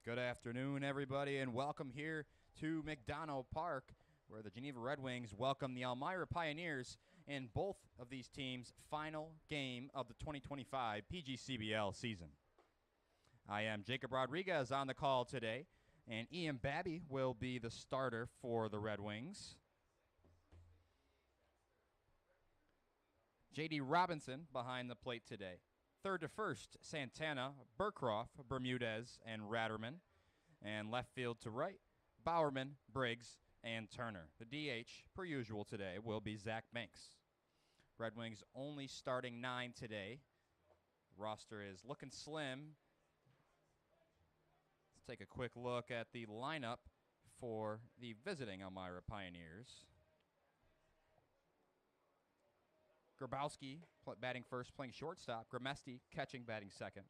Good afternoon, everybody, and welcome here to McDonough Park, where the Geneva RedWings welcome the Elmira Pioneers in both of these teams' final game of the 2025 PGCBL season. I am Jacob Rodriguez on the call today, and Ian Babby will be the starter for the Red Wings. J.D. Robinson behind the plate today. Third to first, Santana, Burcroft, Bermudez, and Ratterman. And left field to right, Bowerman, Briggs, and Turner. The DH, per usual today, will be Zach Banks. Red Wings only starting 9 today. The roster is looking slim. Let's take a quick look at the lineup for the visiting Elmira Pioneers. Grabowski batting first, playing shortstop. Gramesti catching, batting second.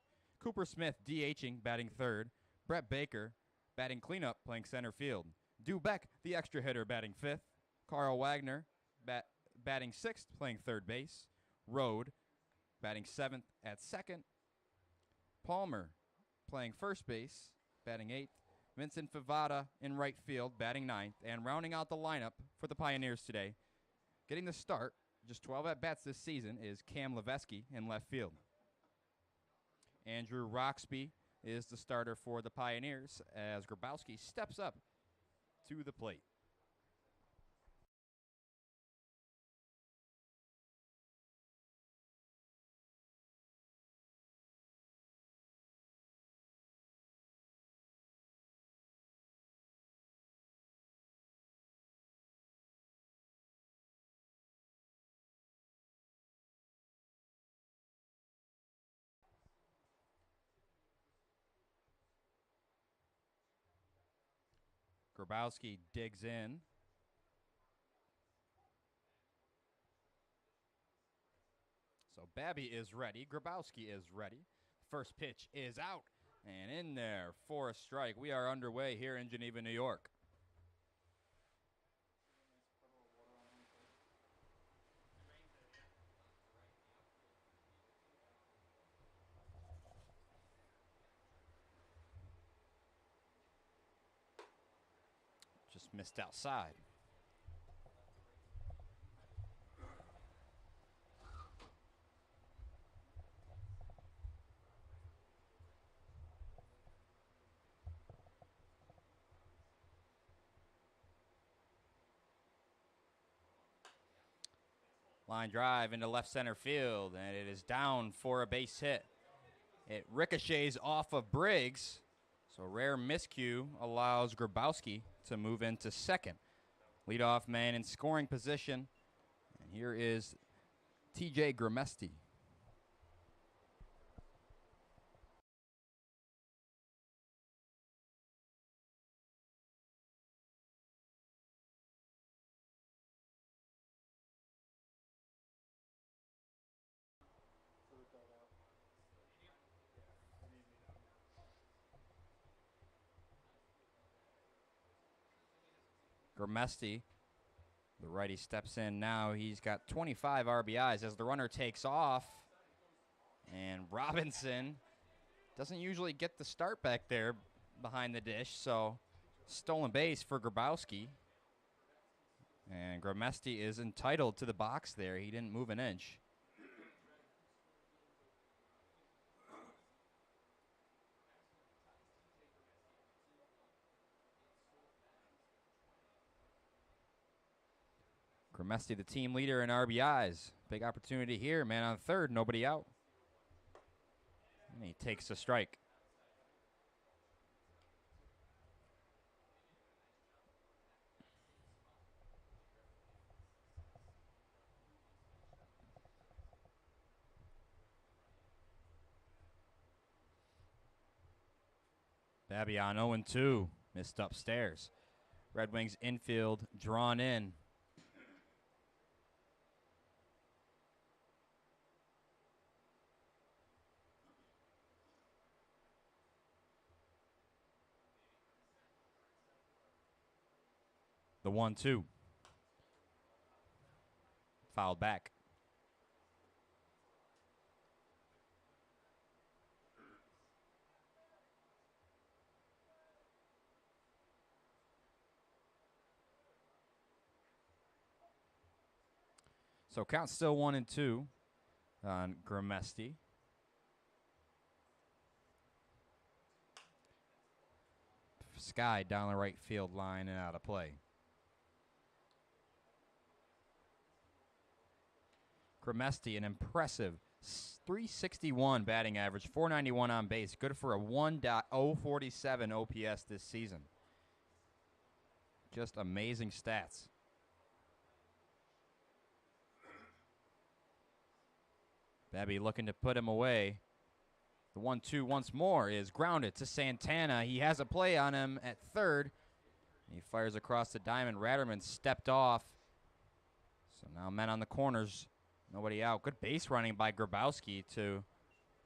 Cooper Smith DHing, batting third. Brett Baker batting cleanup, playing center field. Dubeck, the extra hitter, batting fifth. Carl Wagner batting sixth, playing third base. Rode batting seventh at second. Palmer playing first base, batting eighth. Vincent Favada in right field, batting ninth. And rounding out the lineup for the Pioneers today, getting the start, just 12 at-bats this season, is Cam Leveski in left field. Andrew Roxby is the starter for the Pioneers as Grabowski steps up to the plate. Grabowski digs in. So Babby is ready. Grabowski is ready. First pitch is out and in there for a strike. We are underway here in Geneva, New York. Just missed outside. Line drive into left center field, and it is down for a base hit. It ricochets off of Briggs, so rare miscue allows Grabowski to move into second. Leadoff man in scoring position, and here is TJ Gramesti. Gramesti, the righty, steps in now. He's got 25 RBIs as the runner takes off. And Robinson doesn't usually get the start back there behind the dish, so stolen base for Grabowski. And Gramesti is entitled to the box there. He didn't move an inch. Gramesti, the team leader in RBIs. Big opportunity here. Man on third, nobody out. And he takes a strike. Babby on 0-2. Missed upstairs. Red Wings infield drawn in. The 1-2. Fouled back. So count still 1-2 on Grimesti. Sky down the right field line and out of play. Grimesti, an impressive 361 batting average, 491 on base. Good for a 1.047 OPS this season. Just amazing stats. Babby looking to put him away. The 1-2 once more is grounded to Santana. He has a play on him at third. He fires across the diamond. Ratterman stepped off. So now men on the corners. Nobody out. Good base running by Grabowski to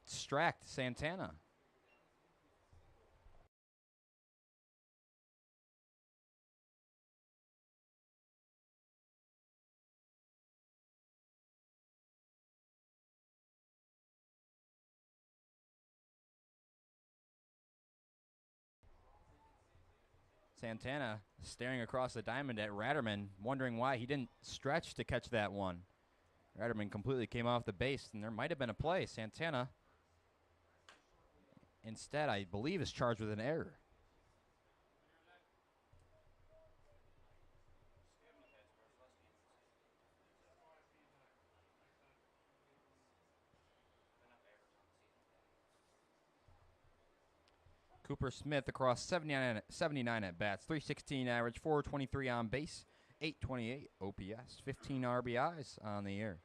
distract Santana. Santana staring across the diamond at Ratterman, wondering why he didn't stretch to catch that one. Ratterman completely came off the base, and there might have been a play. Santana, instead, I believe, is charged with an error. Cooper Smith across 79 at bats, 316 average, 423 on base, 828 OPS, 15 RBIs on the year.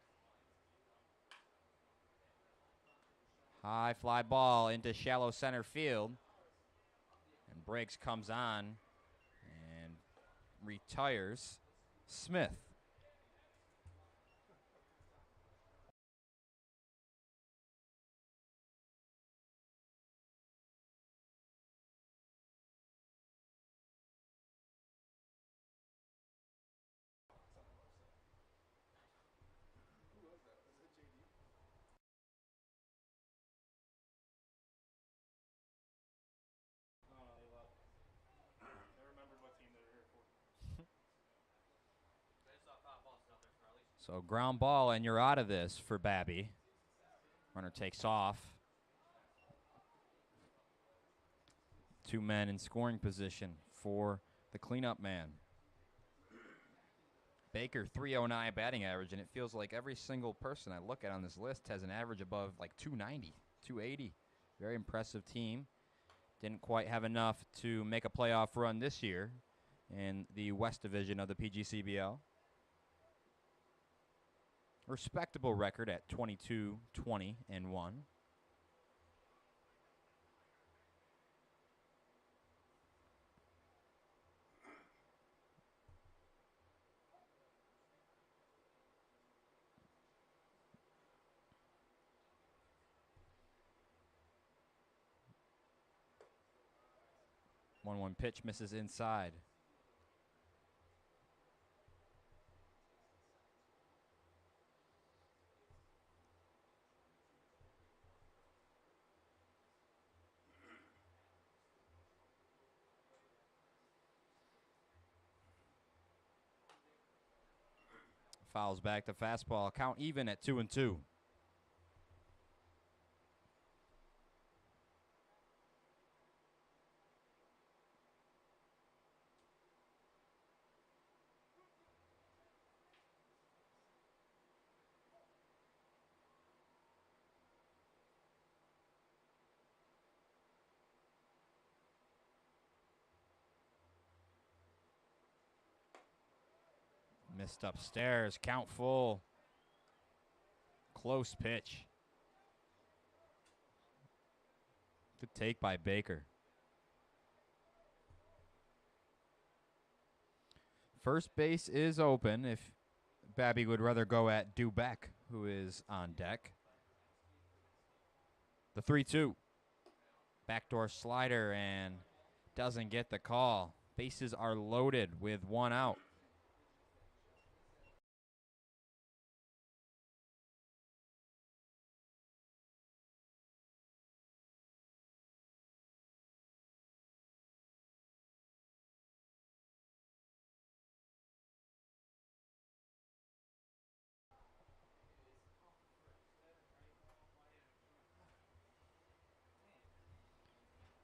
High fly ball into shallow center field. And Briggs comes on and retires Smith. So ground ball, and you're out of this for Babby. Runner takes off. Two men in scoring position for the cleanup man. Baker, 309 batting average, and it feels like every single person I look at on this list has an average above like 290, 280. Very impressive team. Didn't quite have enough to make a playoff run this year in the West Division of the PGCBL. Respectable record at 22-20-1. 1-1 pitch misses inside. Fouls back to fastball. Count even at 2-2. Missed upstairs. Count full. Close pitch. Good take by Baker. First base is open if Babby would rather go at Dubeck, who is on deck. The 3-2. Backdoor slider and doesn't get the call. Bases are loaded with one out.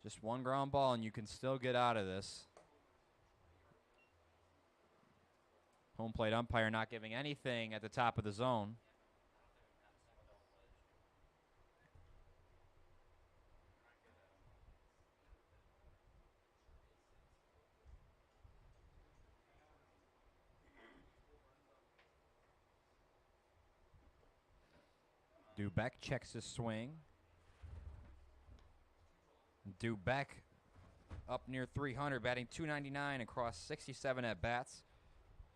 Just one ground ball, and you can still get out of this. Home plate umpire not giving anything at the top of the zone. Dubeck checks his swing. Dubeck up near 300, batting .299 across 67 at-bats.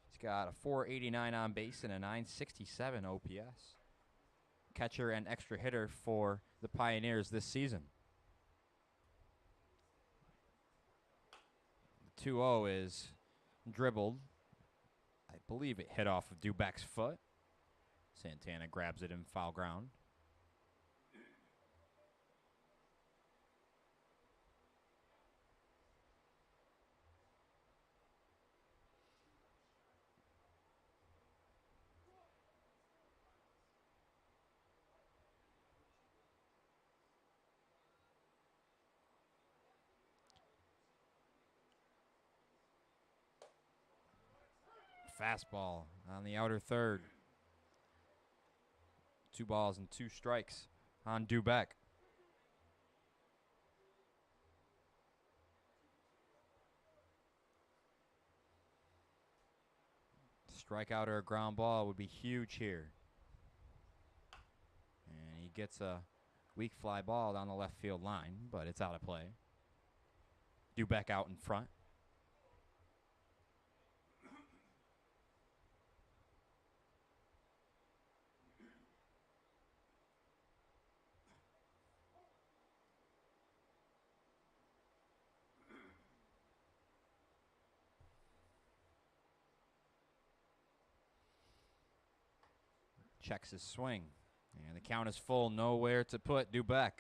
He's got a .489 on base and a .967 OPS. Catcher and extra hitter for the Pioneers this season. The 2-0 is dribbled. I believe it hit off of Dubeck's foot. Santana grabs it in foul ground. Fastball on the outer third. 2 balls and 2 strikes on Dubeck. Strikeout or a ground ball would be huge here. And he gets a weak fly ball down the left field line, but it's out of play. Dubeck out in front. Checks his swing. And the count is full. Nowhere to put Dubeck.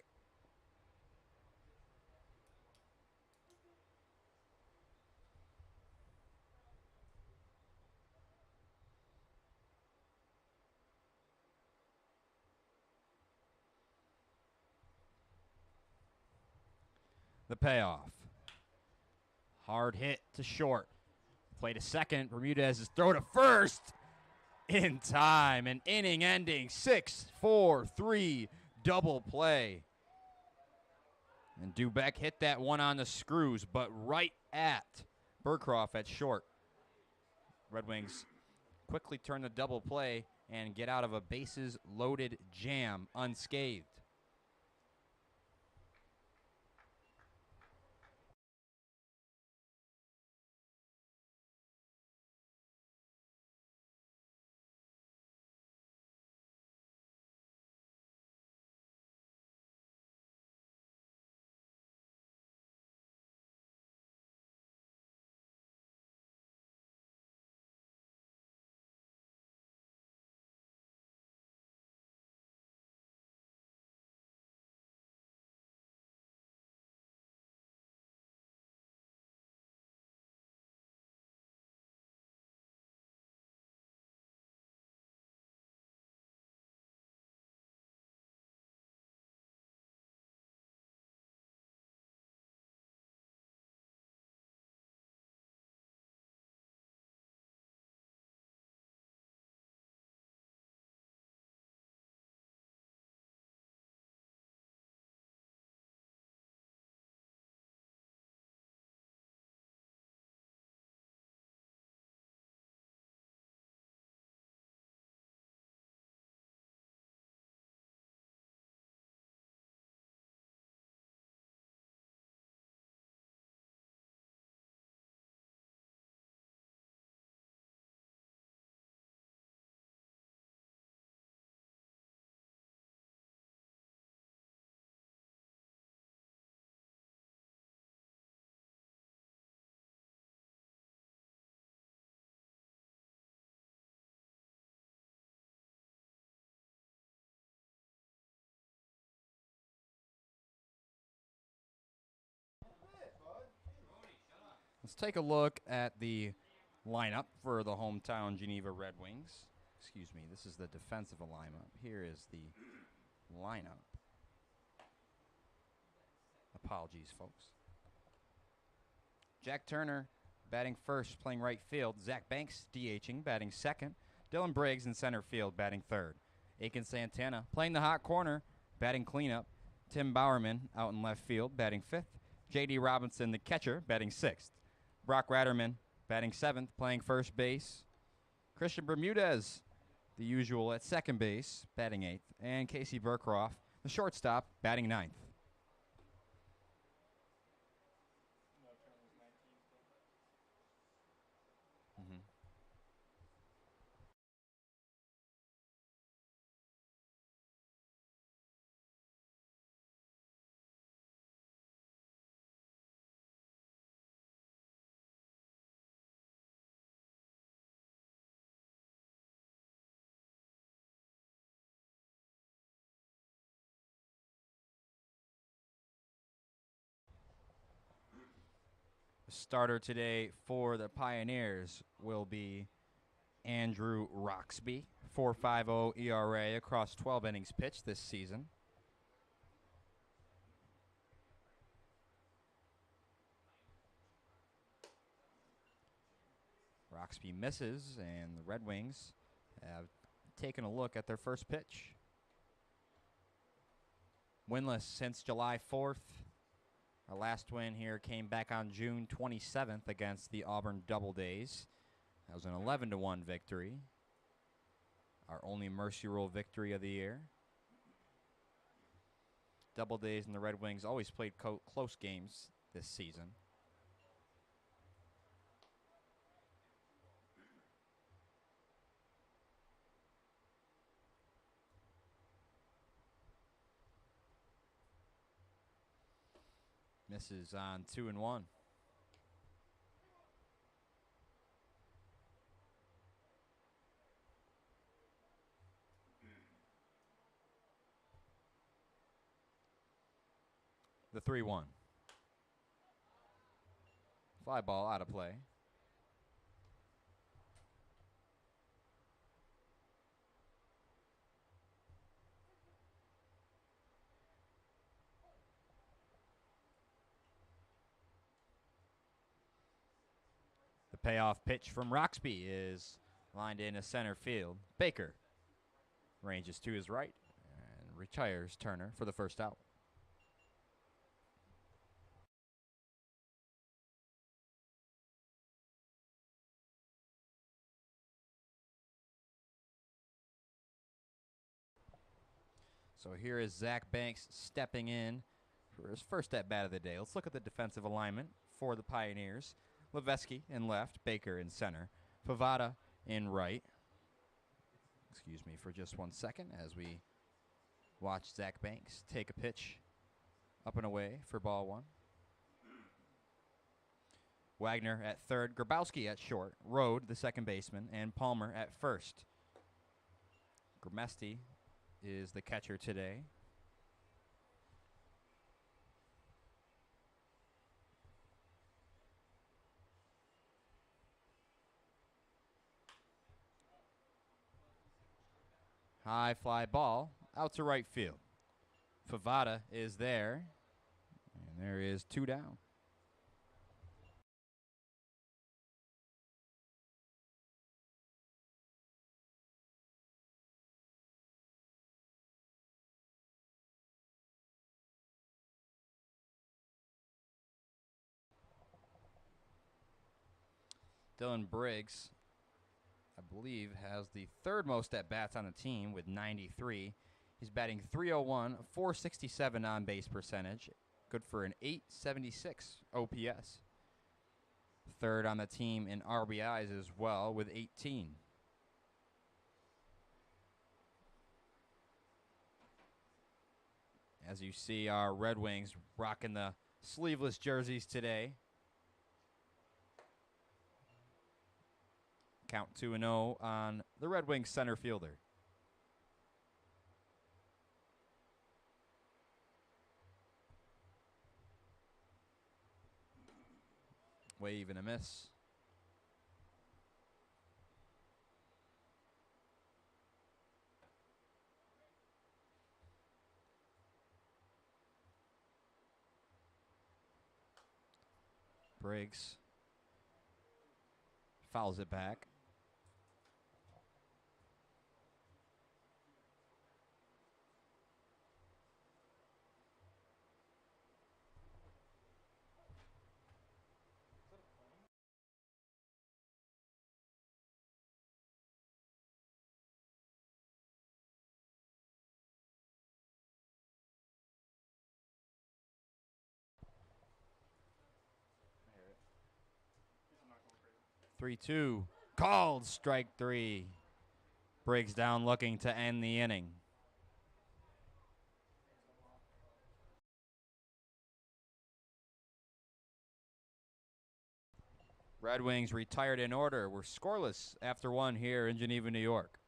The payoff. Hard hit to short. Play to second. Bermudez's throw to first. In time. An inning ending 6-4-3 double play. And Dubeck hit that one on the screws, but right at Burcroft at short. Red Wings quickly turn the double play and get out of a bases loaded jam unscathed. Let's take a look at the lineup for the hometown Geneva Red Wings. Excuse me, this is the defensive alignment. Here is the lineup. The Apologies, folks. Jack Turner batting first, playing right field. Zach Banks DHing, batting second. Dylan Briggs in center field, batting third. Aiken Santana playing the hot corner, batting cleanup. Tim Bowerman out in left field, batting fifth. J.D. Robinson, the catcher, batting sixth. Brock Ratterman batting seventh, playing first base. Christian Bermudez, the usual, at second base, batting eighth. And Casey Burkroff, the shortstop, batting ninth. Starter today for the Pioneers will be Andrew Roxby, 4.50 ERA across 12 innings pitched this season. Roxby misses, and the Red Wings have taken a look at their first pitch. Winless since July 4th. Our last win here came back on June 27th against the Auburn Double Days. That was an 11-1 victory. Our only Mercy Rule victory of the year. Double Days and the Red Wings always played close games this season. Misses on 2-1. The 3-1. Fly ball out of play. The payoff pitch from Roxby is lined into center field. Baker ranges to his right and retires Turner for the first out. So here is Zach Banks stepping in for his first at-bat of the day. Let's look at the defensive alignment for the Pioneers. Leveski in left, Baker in center, Favada in right. Excuse me for just 1 second as we watch Zach Banks take a pitch up and away for ball one. Wagner at third, Grabowski at short, Rode, the second baseman, and Palmer at first. Gramesti is the catcher today. High fly ball out to right field. Favada is there, and there is 2 down. Dylan Briggs, I believe, has the third most at-bats on the team with 93. He's batting .301, 467 on-base percentage, good for an .876 OPS. Third on the team in RBIs as well with 18. As you see, our Red Wings rocking the sleeveless jerseys today. Count 2-0 on the Red Wings center fielder. Wave and a miss. Briggs fouls it back. Three, two. Called strike three. Briggs down looking to end the inning. Red Wings retired in order. We're scoreless after one here in Geneva, New York.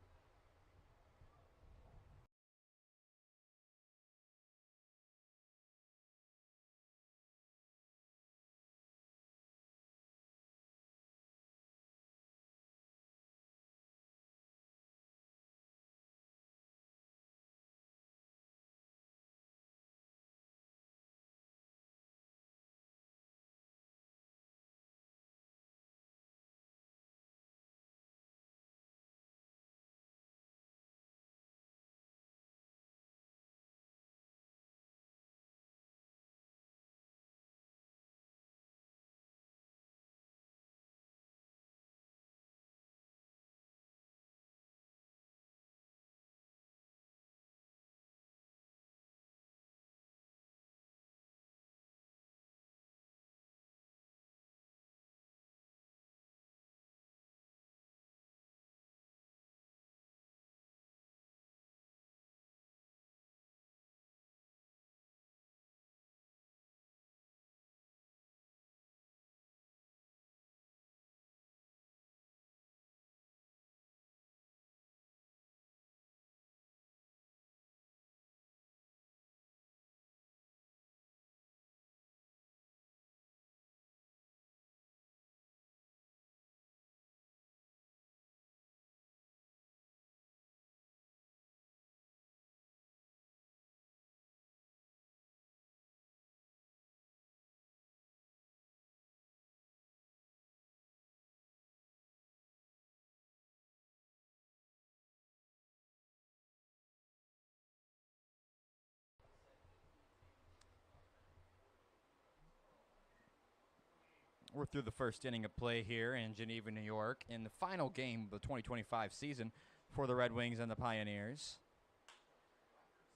We're through the first inning of play here in Geneva, New York, in the final game of the 2025 season for the Red Wings and the Pioneers.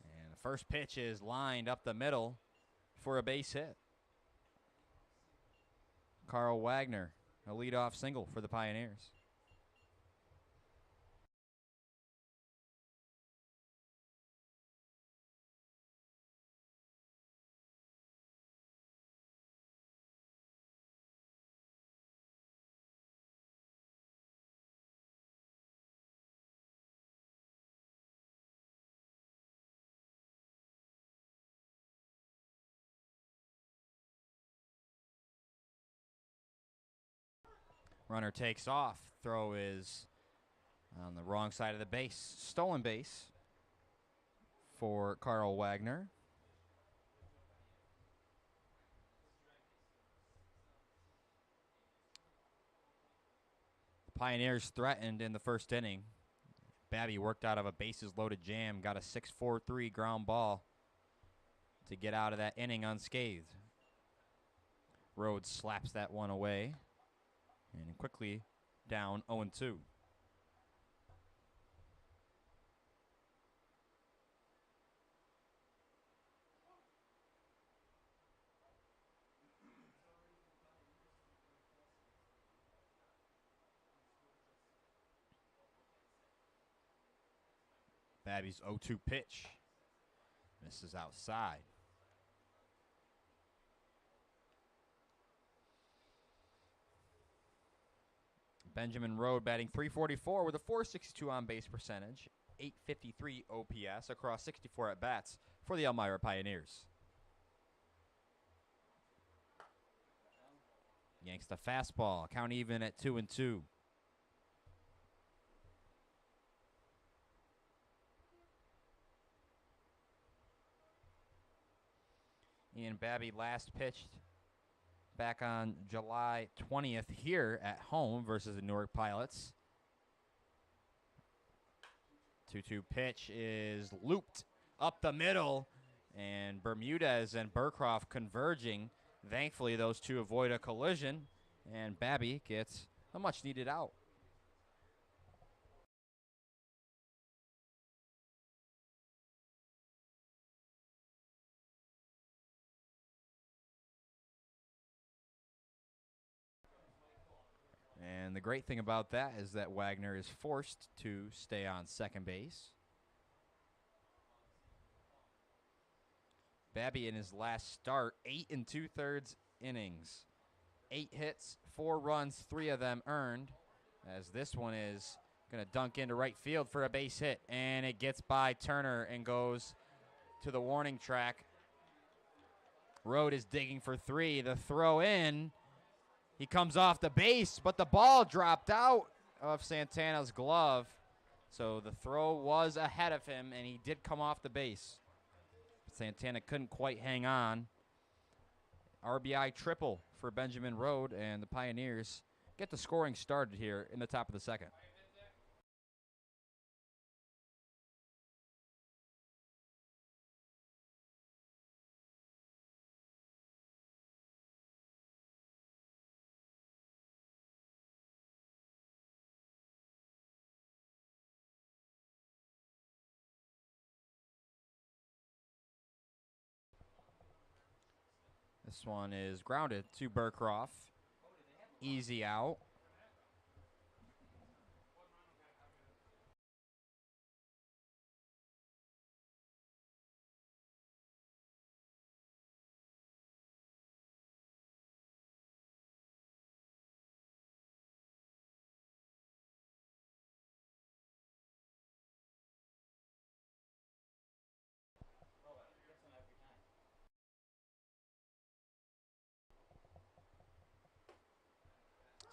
And the first pitch is lined up the middle for a base hit. Carl Wagner, a leadoff single for the Pioneers. Runner takes off. Throw is on the wrong side of the base. Stolen base for Carl Wagner. The Pioneers threatened in the first inning. Babby worked out of a bases-loaded jam, got a 6-4-3 ground ball to get out of that inning unscathed. Rhodes slaps that one away. And quickly down 0-2. Babby's 0-2 pitch. Misses outside. Benjamin Rode batting .344 with a .462 on-base percentage, .853 OPS across 64 at-bats for the Elmira Pioneers. Yanks the fastball, count even at 2-2. Ian Babby last pitched back on July 20th here at home versus the Newark Pilots. 2-2 pitch is looped up the middle, and Bermudez and Burcroft converging. Thankfully, those two avoid a collision, and Babby gets a much-needed out. And the great thing about that is that Wagner is forced to stay on second base. Babby in his last start, 8 2/3 innings. 8 hits, 4 runs, 3 of them earned, as this one is going to dunk into right field for a base hit, and it gets by Turner and goes to the warning track. Rode is digging for 3. The throw in. He comes off the base, but the ball dropped out of Santana's glove. So the throw was ahead of him, and he did come off the base. Santana couldn't quite hang on. RBI triple for Benjamin Rode, and the Pioneers get the scoring started here in the top of the second. This one is grounded to Burcroft. Easy out.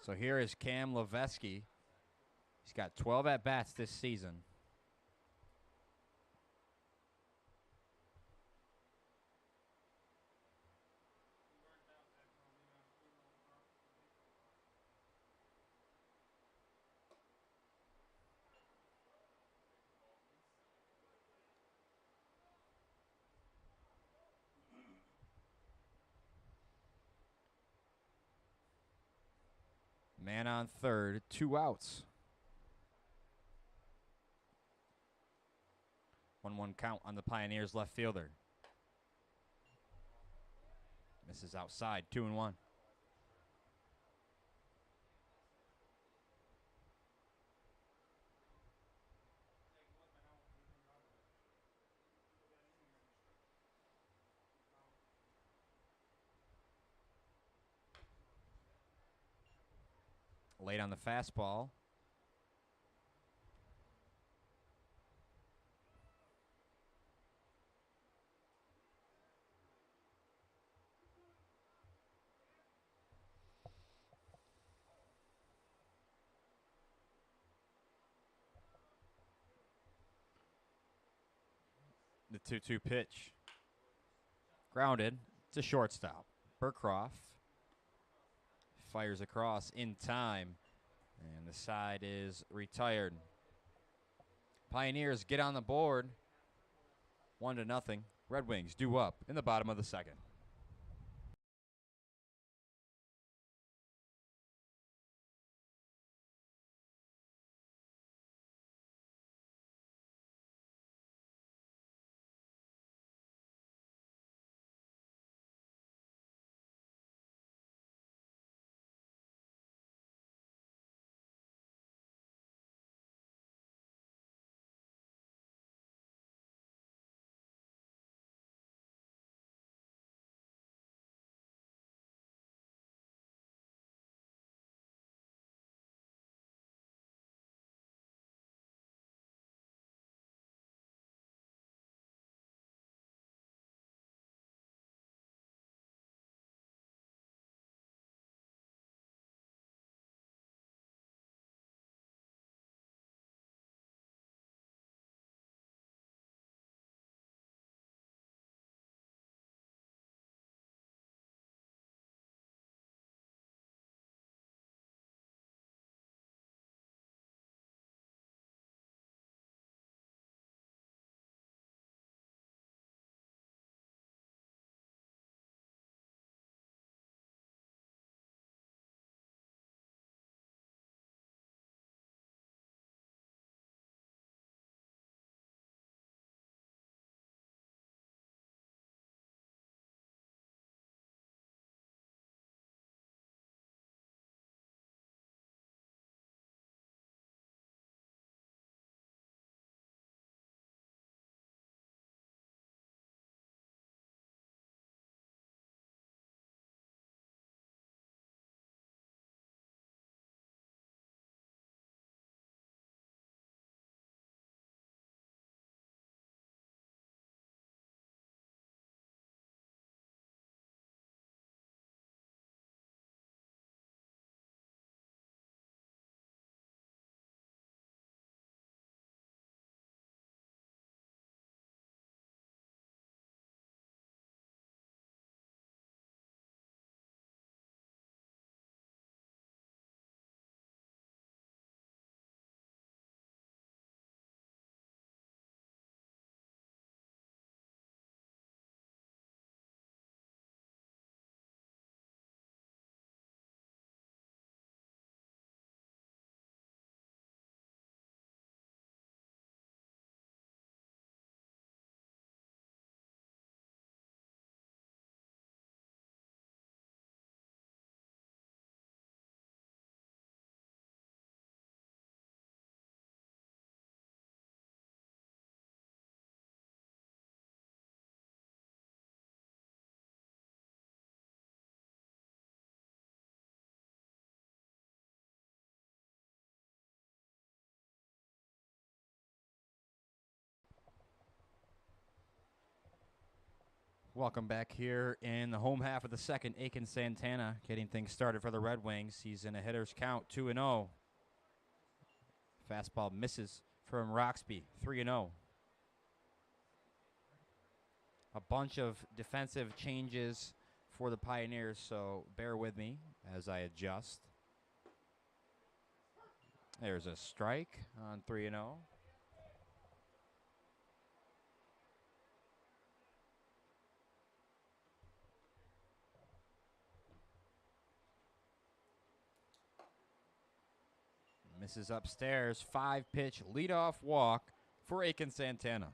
So here is Cam Leveski. He's got 12 at-bats this season. Man on third, 2 outs. 1-1 count on the Pioneers left fielder. Misses outside, 2-1. Late on the fastball. The 2-2 pitch. Grounded to shortstop. Burcroft fires across in time, and the side is retired. Pioneers get on the board, 1-0. Red Wings due up in the bottom of the second. Welcome back here in the home half of the second. Aiken Santana getting things started for the Red Wings. He's in a hitter's count, 2-0. Fastball misses from Roxby, 3-0. A bunch of defensive changes for the Pioneers, so bear with me as I adjust. There's a strike on 3-0. Misses upstairs. 5-pitch leadoff walk for Aiken Santana.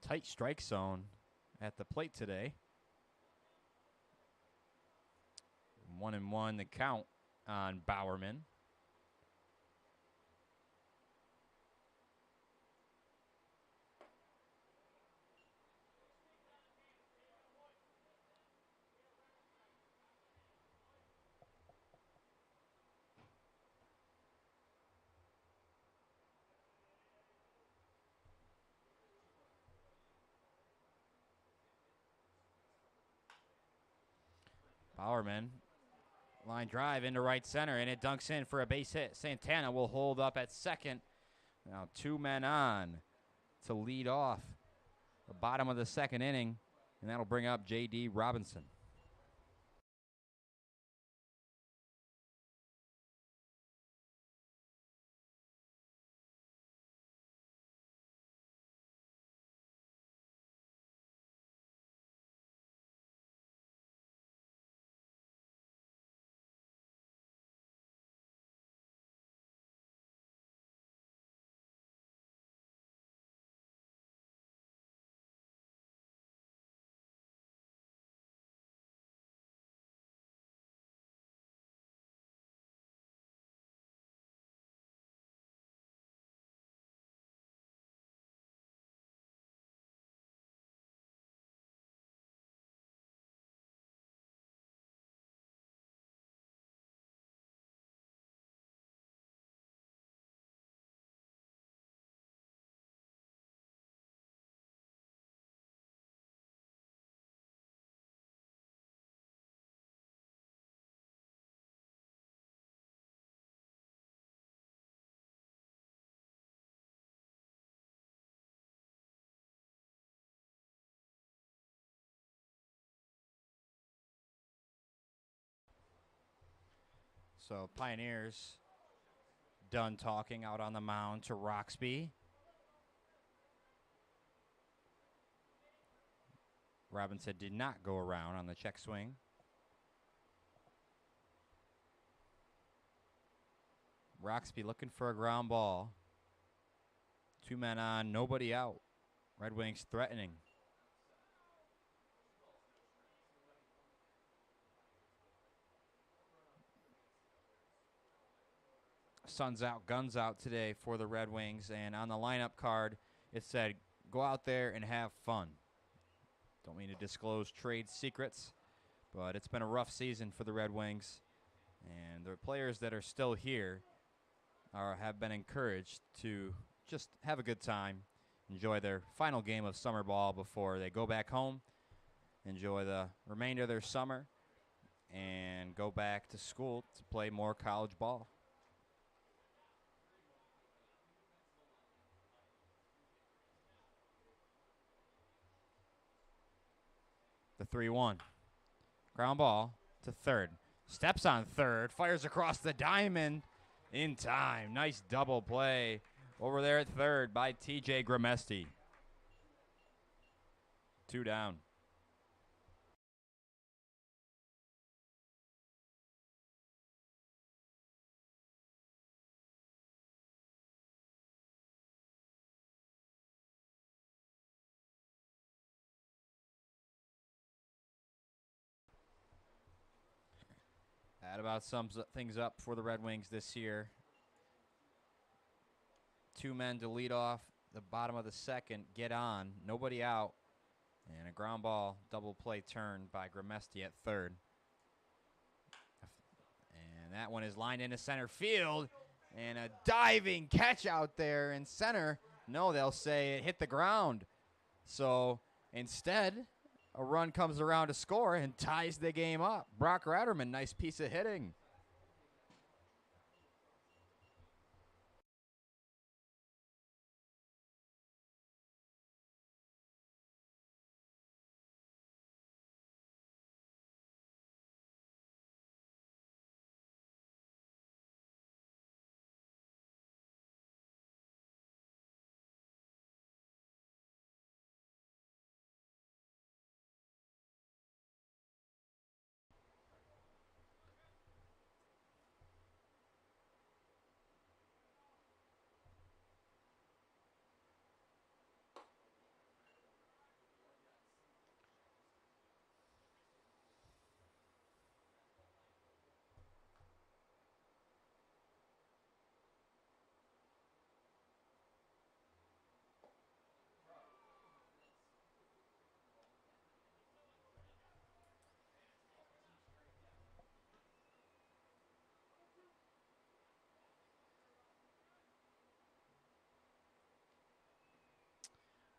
Tight strike zone at the plate today. 1-1 the count on Bowerman. Bowerman, line drive into right center, and it dunks in for a base hit. Santana will hold up at second. Now 2 men on to lead off the bottom of the second inning, and that'll bring up J.D. Robinson. So Pioneers done talking out on the mound to Roxby. Robinson did not go around on the check swing. Roxby looking for a ground ball. 2 men on, nobody out. Red Wings threatening. Sun's out, guns out today for the Red Wings. And on the lineup card, it said, go out there and have fun. Don't mean to disclose trade secrets, but it's been a rough season for the Red Wings. And the players that are still here have been encouraged to just have a good time, enjoy their final game of summer ball before they go back home, enjoy the remainder of their summer, and go back to school to play more college ball. The 3-1. Ground ball to third. Steps on third. Fires across the diamond in time. Nice double play over there at third by T.J. Gramesti. 2 down. That about sums things up for the Red Wings this year. 2 men to lead off the bottom of the second, get on, nobody out, and a ground ball double play turn by Gramesti at third. And that one is lined into center field, and a diving catch out there in center. No, they'll say it hit the ground. So instead, a run comes around to score and ties the game up. Brock Ratterman, nice piece of hitting.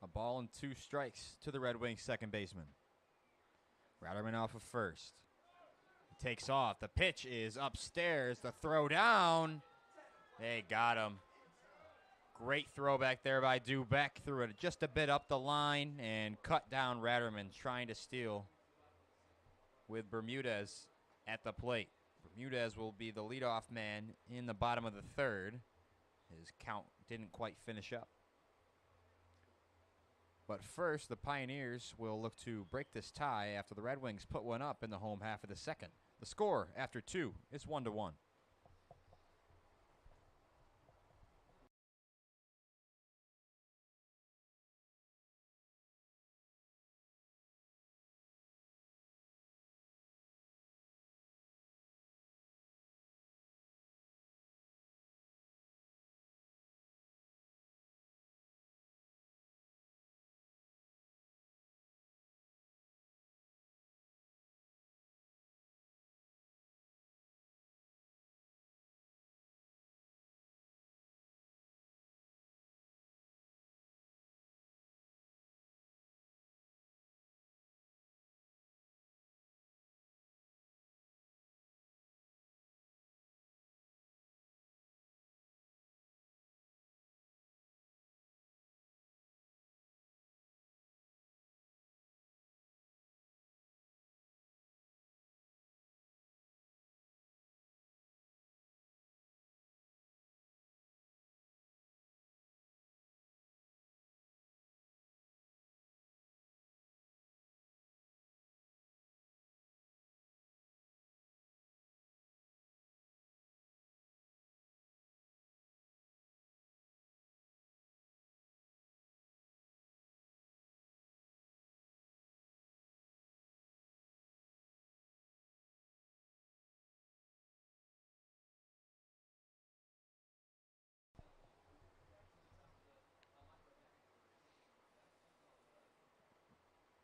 A ball and 2 strikes to the Red Wings second baseman. Ratterman off of first. He takes off. The pitch is upstairs. The throw down. They got him. Great throw back there by Dubeck. Threw it just a bit up the line and cut down Ratterman trying to steal with Bermudez at the plate. Bermudez will be the leadoff man in the bottom of the third. His count didn't quite finish up. But first, the Pioneers will look to break this tie after the Red Wings put one up in the home half of the second. The score after 2 is 1-1.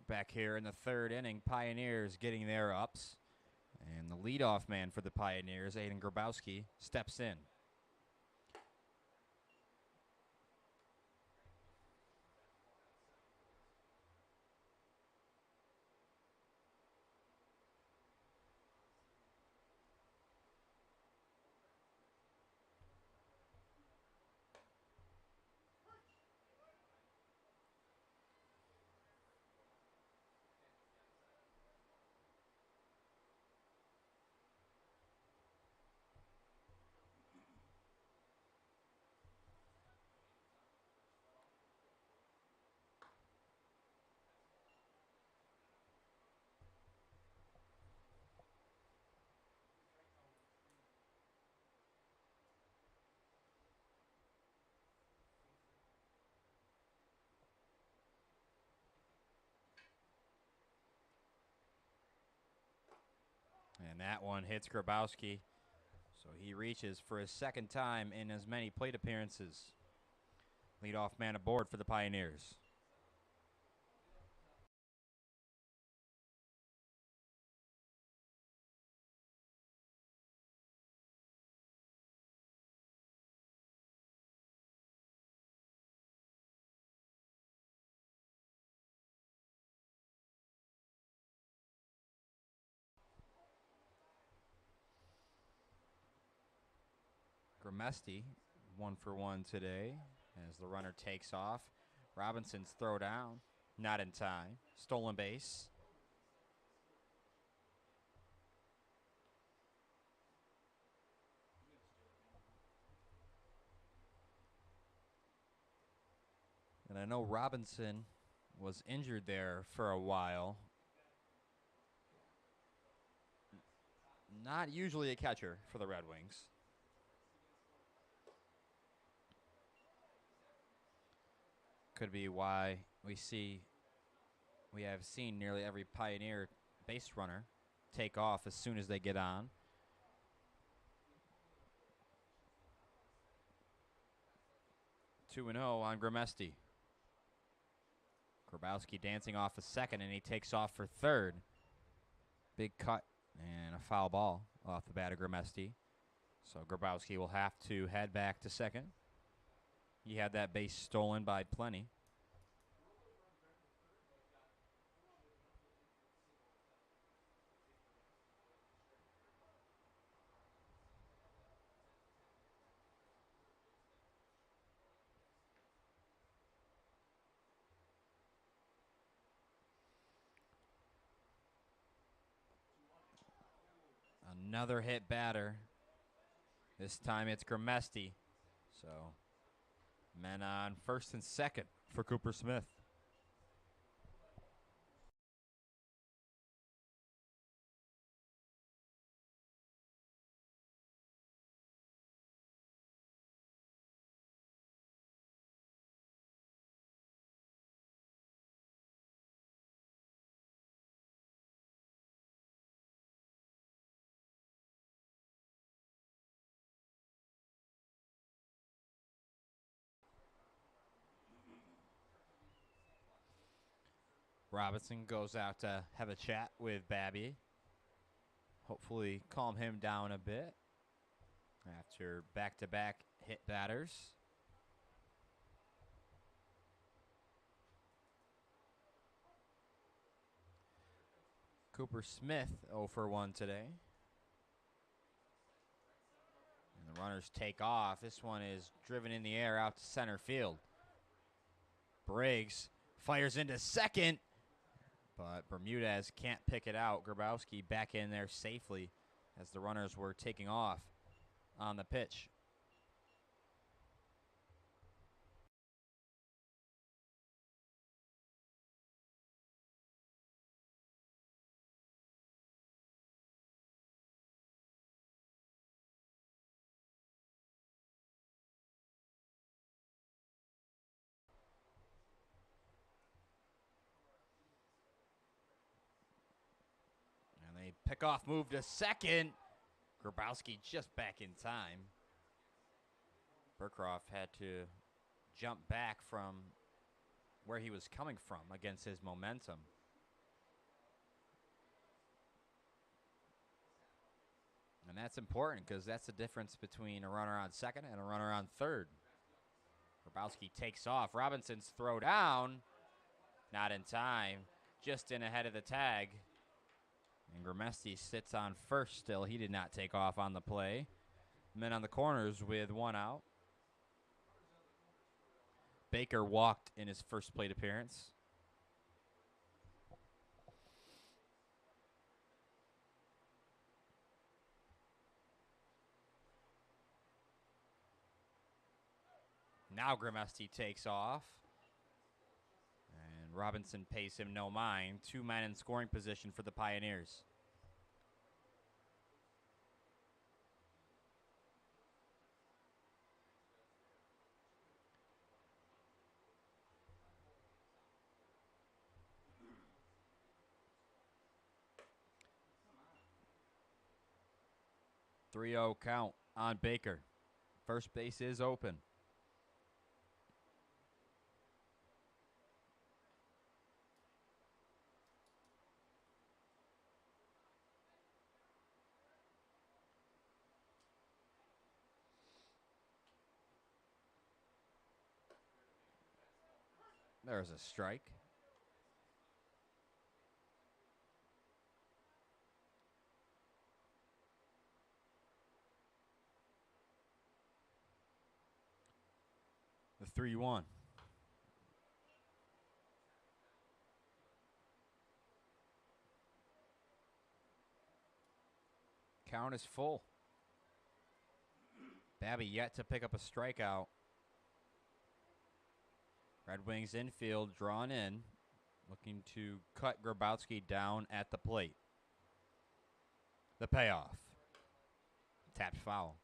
Back here in the third inning, Pioneers getting their ups. And the leadoff man for the Pioneers, Aiden Grabowski, steps in. And that one hits Grabowski. So he reaches for his second time in as many plate appearances. Leadoff man aboard for the Pioneers. Gramesti, 1-for-1 today as the runner takes off. Robinson's throw down, not in time. Stolen base. And I know Robinson was injured there for a while. Not usually a catcher for the Red Wings. Could be why we have seen nearly every Pioneer base runner take off as soon as they get on. Two and 0 on Gramesti. Grabowski dancing off a second, and he takes off for third. Big cut and a foul ball off the bat of Gramesti. So Grabowski will have to head back to second. He had that base stolen by plenty. Another hit batter. This time it's Gramesti. So men on first and second for Cooper Smith. Robinson goes out to have a chat with Babby. Hopefully calm him down a bit after back-to-back hit batters. Cooper Smith 0-for-1 today. And the runners take off. This one is driven in the air out to center field. Briggs fires into second, but Bermudez can't pick it out. Grabowski back in there safely as the runners were taking off on the pitch. And they pick off move to second. Grabowski just back in time. Burkroff had to jump back from where he was coming from against his momentum. And that's important because that's the difference between a runner on second and a runner on third. Grabowski takes off. Robinson's throw down. Not in time. Just in ahead of the tag. And Gramesti sits on first still. He did not take off on the play. Men on the corners with one out. Baker walked in his first plate appearance. Now Gramesti takes off. And Robinson pays him no mind. Two men in scoring position for the Pioneers. 3-0 count on Baker. First base is open. There's a strike. The 3-1. Count is full. Babby yet to pick up a strikeout. Red Wings infield drawn in, looking to cut Grabowski down at the plate. The payoff. Tapped foul.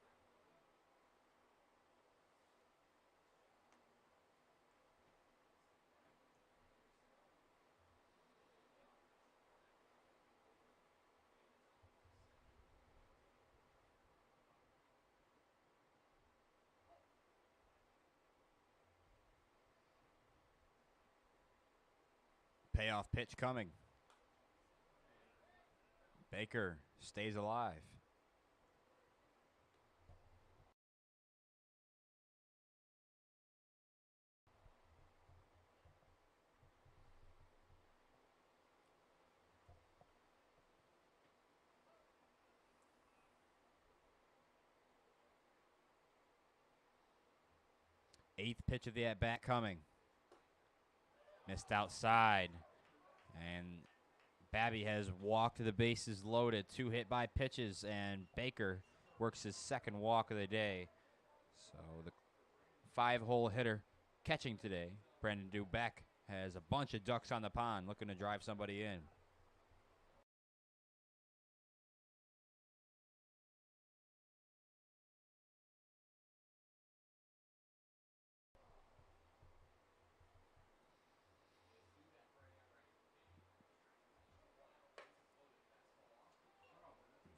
Payoff pitch coming. Baker stays alive. Eighth pitch of the at-bat coming. Missed outside. And Babby has walked the bases loaded. 2 hit by pitches, and Baker works his second walk of the day. So the 5-hole hitter catching today, Brandon Dubeck, has a bunch of ducks on the pond looking to drive somebody in.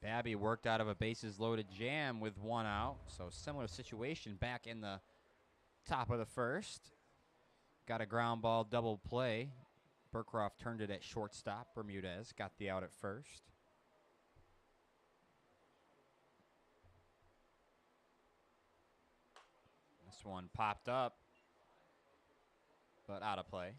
Babby worked out of a bases loaded jam with 1 out. So similar situation back in the top of the first. Got a ground ball double play. Burcroft turned it at shortstop. Bermudez got the out at first. This one popped up, but out of play.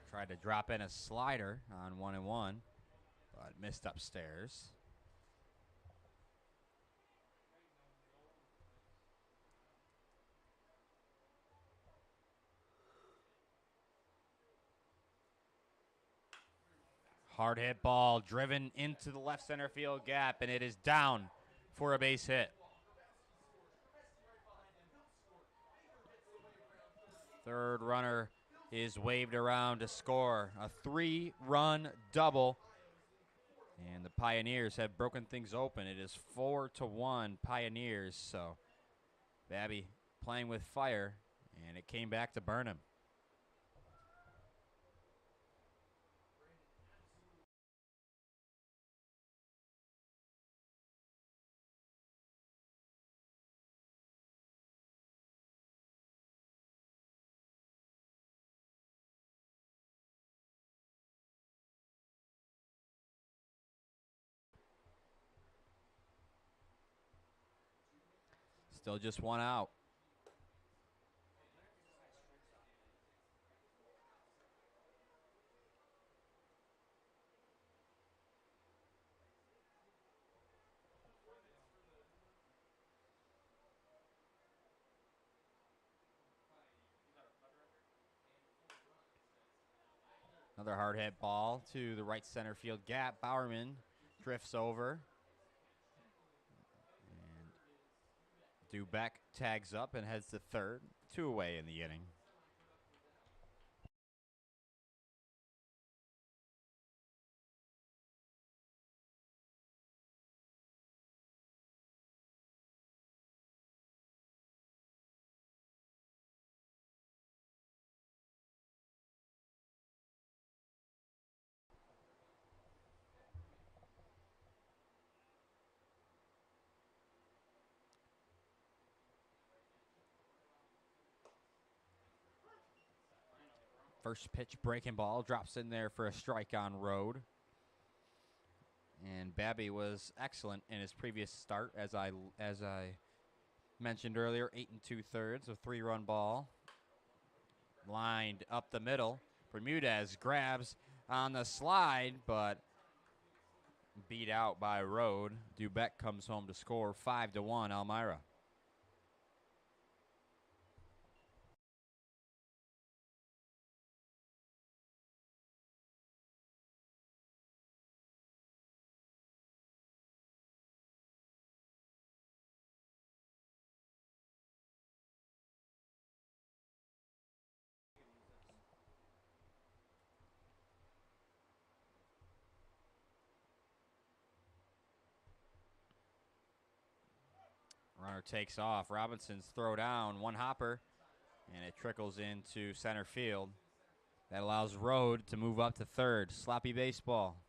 Tried to drop in a slider on 1-1, but missed upstairs. Hard hit ball driven into the left center field gap, and it is down for a base hit. Third runner is waved around to score. A 3-run double. And the Pioneers have broken things open. It is 4-1 Pioneers. So Babby playing with fire, and it came back to burn him. Still just 1 out. Another hard hit ball to the right center field gap. Bowerman drifts over. And Dubeck tags up and heads to third. 2 away in the inning. First pitch breaking ball drops in there for a strike on Road. And Babby was excellent in his previous start, as I mentioned earlier. 8 2/3, a 3-run ball. Lined up the middle. Bermudez grabs on the slide, but beat out by Road. Dubeck comes home to score. 5-1, Elmira. Runner takes off. Robinson's throw down. One hopper, and it trickles into center field. That allows Road to move up to third. Sloppy baseball.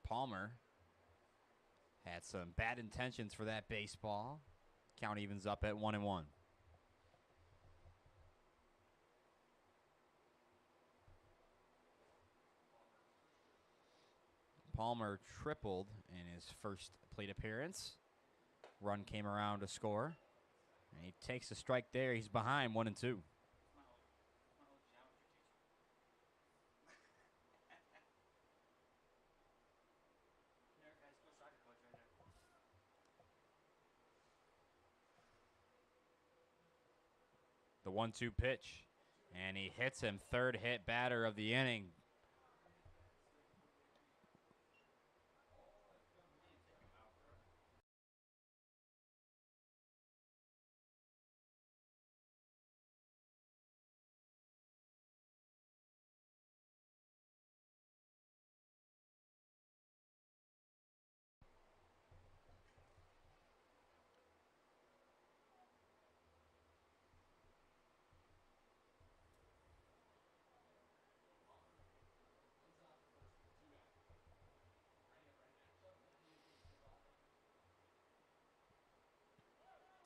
Palmer had some bad intentions for that baseball. Count evens up at 1-1. Palmer tripled in his first plate appearance. Run came around to score. And he takes a strike there. He's behind 1-2. The 1-2 pitch. And he hits him. Third hit batter of the inning.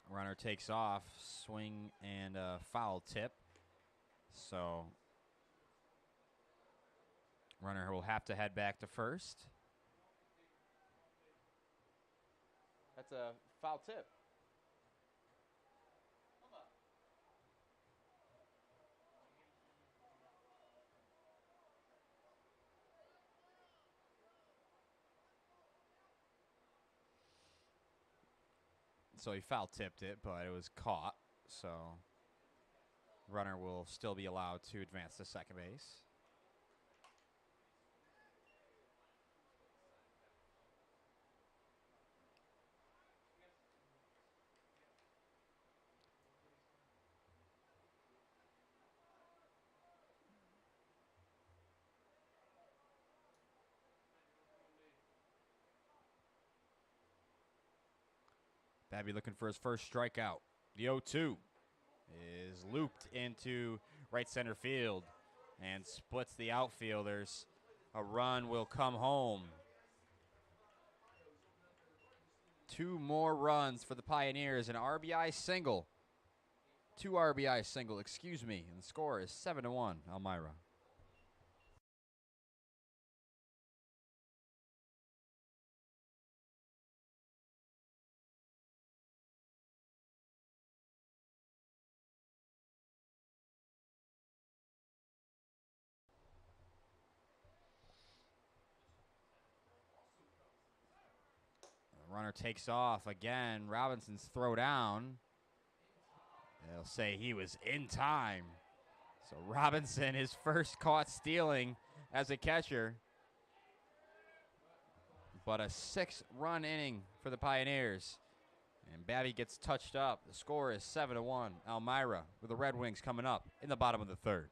Runner takes off, swing and a foul tip. So runner will have to head back to first. That's a foul tip. So he foul tipped it, but it was caught. So runner will still be allowed to advance to second base. Babby looking for his first strikeout. The 0-2 is looped into right center field and splits the outfielders. A run will come home. 2 more runs for the Pioneers. An RBI single. 2 RBI single, excuse me. And the score is 7-1, Elmira. Runner takes off again. Robinson's throw down. They'll say he was in time. So Robinson, his first caught stealing as a catcher. But a 6-run inning for the Pioneers. And Babby gets touched up. The score is 7-1. Elmira with the Red Wings coming up in the bottom of the third.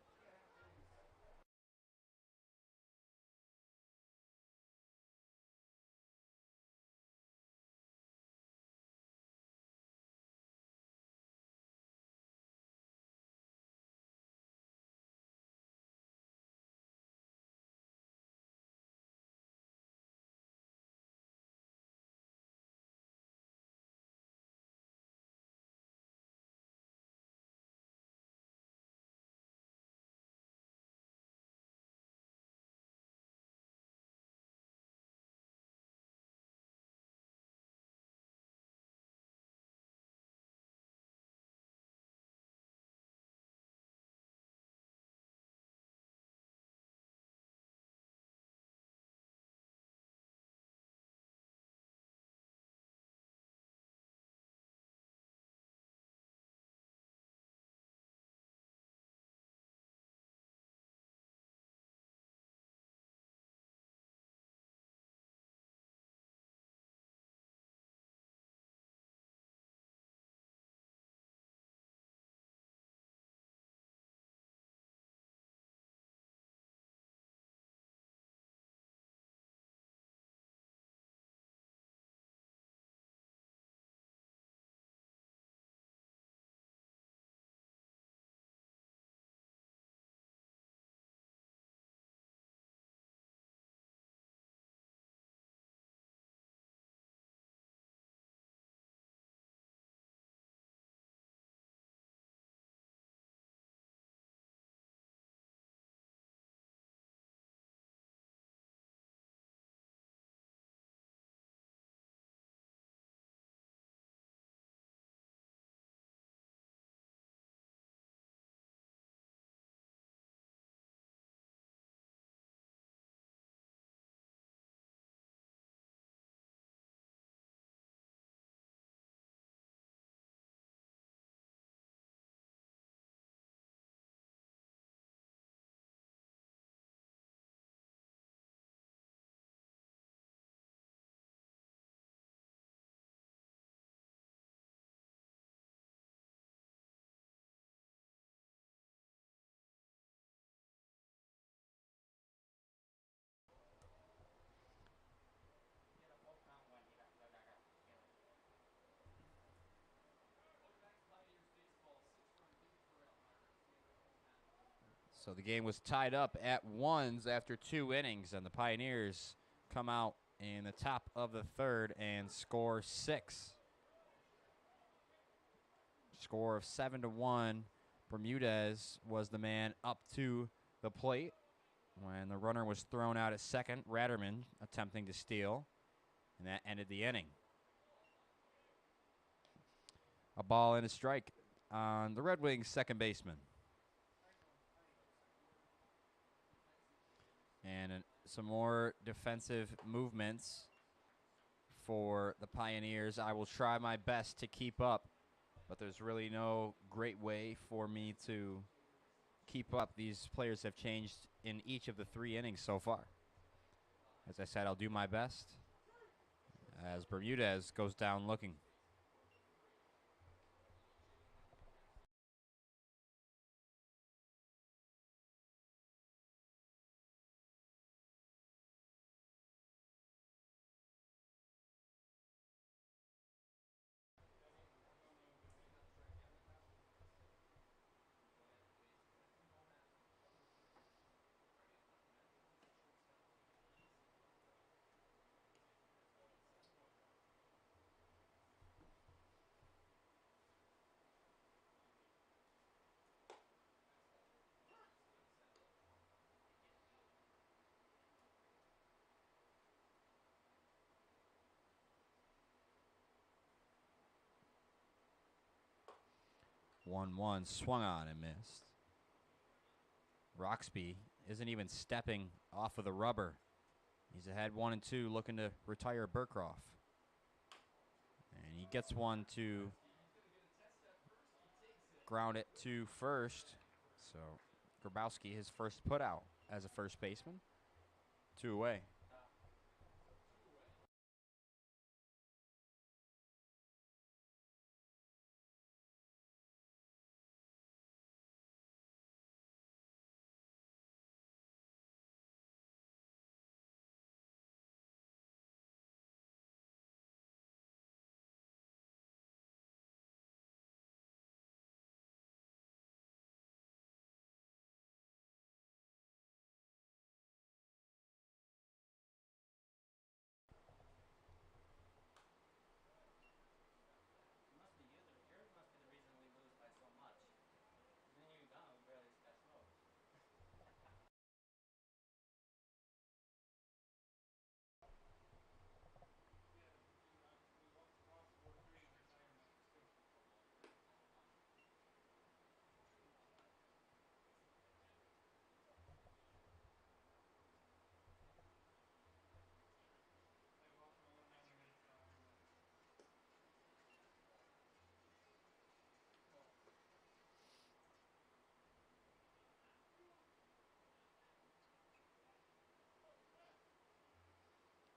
So the game was tied up at 1s after 2 innings, and the Pioneers come out in the top of the third and score 6. Score of 7-1. Bermudez was the man up to the plate when the runner was thrown out at second. Ratterman attempting to steal, and that ended the inning. A ball and a strike on the Red Wings second baseman. And some more defensive movements for the Pioneers. I will try my best to keep up, but there's really no great way for me to keep up. These players have changed in each of the 3 innings so far. As I said, I'll do my best as Bermudez goes down looking. One swung on and missed. Roxby isn't even stepping off of the rubber. He's ahead 1-2, looking to retire Burkroff. And he gets one to ground it to first. So Grabowski, his first put out as a first baseman. 2 away.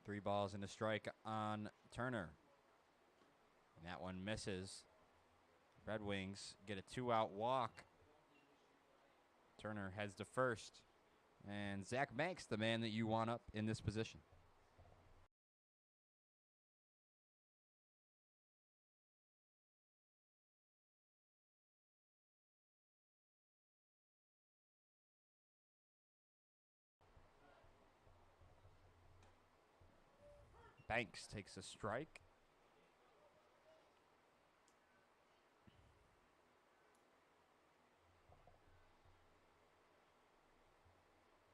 Three balls and a strike on Turner. And that one misses. Red Wings get a 2-out walk. Turner heads to first. And Zach Banks, the man that you want up in this position. Banks takes a strike.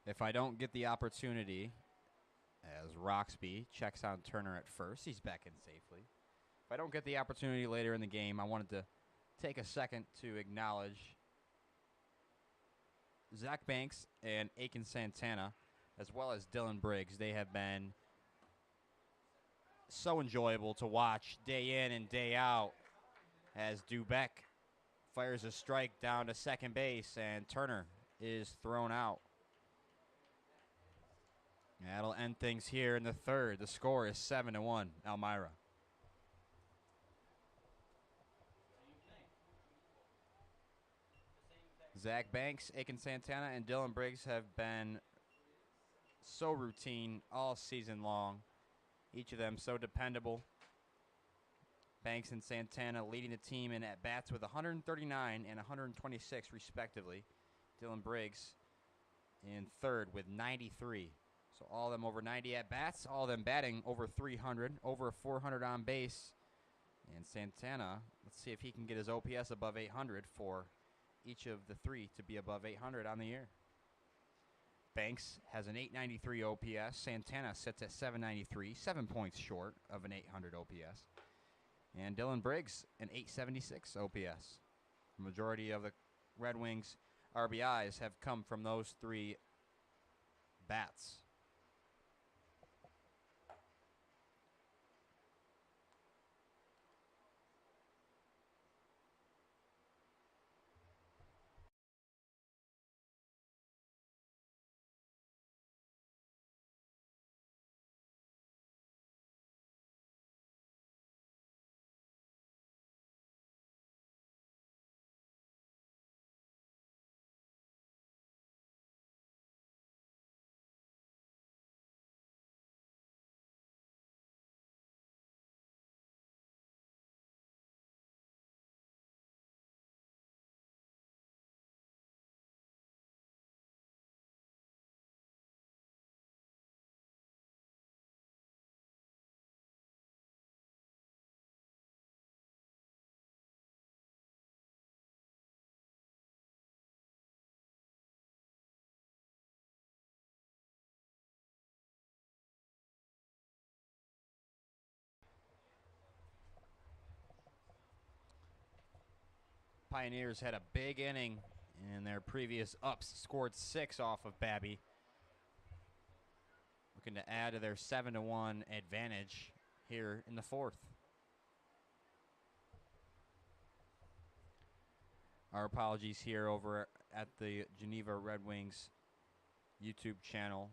If I don't get the opportunity, as Roxby checks on Turner at first, he's back in safely. If I don't get the opportunity later in the game, I wanted to take a second to acknowledge Zach Banks and Aiken Santana, as well as Dylan Briggs. They have been so enjoyable to watch day in and day out as Dubeck fires a strike down to second base and Turner is thrown out. That'll end things here in the third. The score is 7-1, Elmira. Zach Banks, Aiken Santana, and Dylan Briggs have been so routine all season long. Each of them so dependable. Banks and Santana leading the team in at-bats with 139 and 126 respectively. Dylan Briggs in third with 93. So all of them over 90 at-bats, all of them batting over 300, over 400 on base. And Santana, let's see if he can get his OPS above 800 for each of the three to be above 800 on the year. Banks has an 893 OPS. Santana sits at 793, 7 points short of an 800 OPS. And Dylan Briggs, an 876 OPS. The majority of the Red Wings RBIs have come from those three bats. Pioneers had a big inning in their previous ups, scored 6 off of Babby. Looking to add to their 7-1 advantage here in the fourth. Our apologies here over at the Geneva RedWings YouTube channel.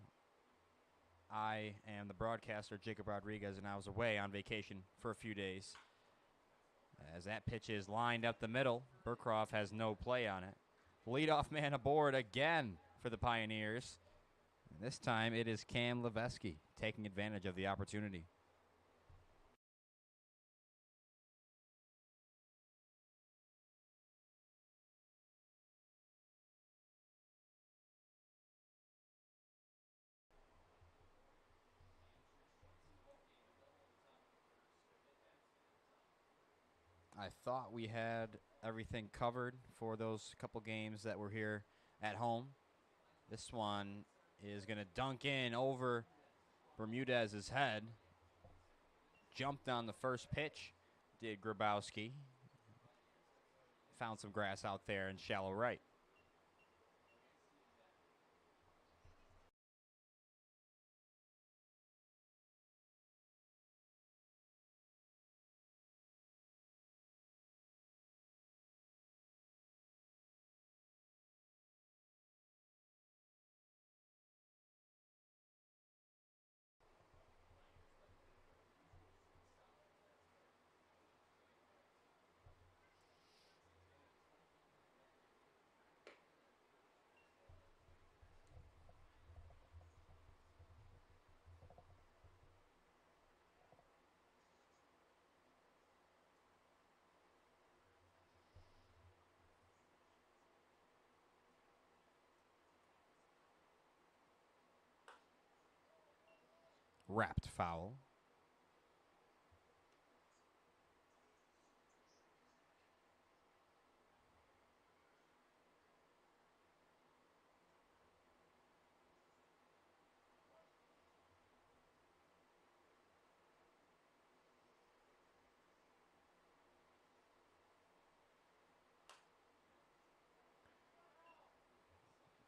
I am the broadcaster, Jacob Rodriguez, and I was away on vacation for a few days. As that pitch is lined up the middle, Burkroff has no play on it. Leadoff man aboard again for the Pioneers. And this time it is Cam Leveski taking advantage of the opportunity. I thought we had everything covered for those couple games that were here at home. This one is going to dunk in over Bermudez's head. Jumped on the first pitch, did Grabowski. Found some grass out there in shallow right. Wrapped foul.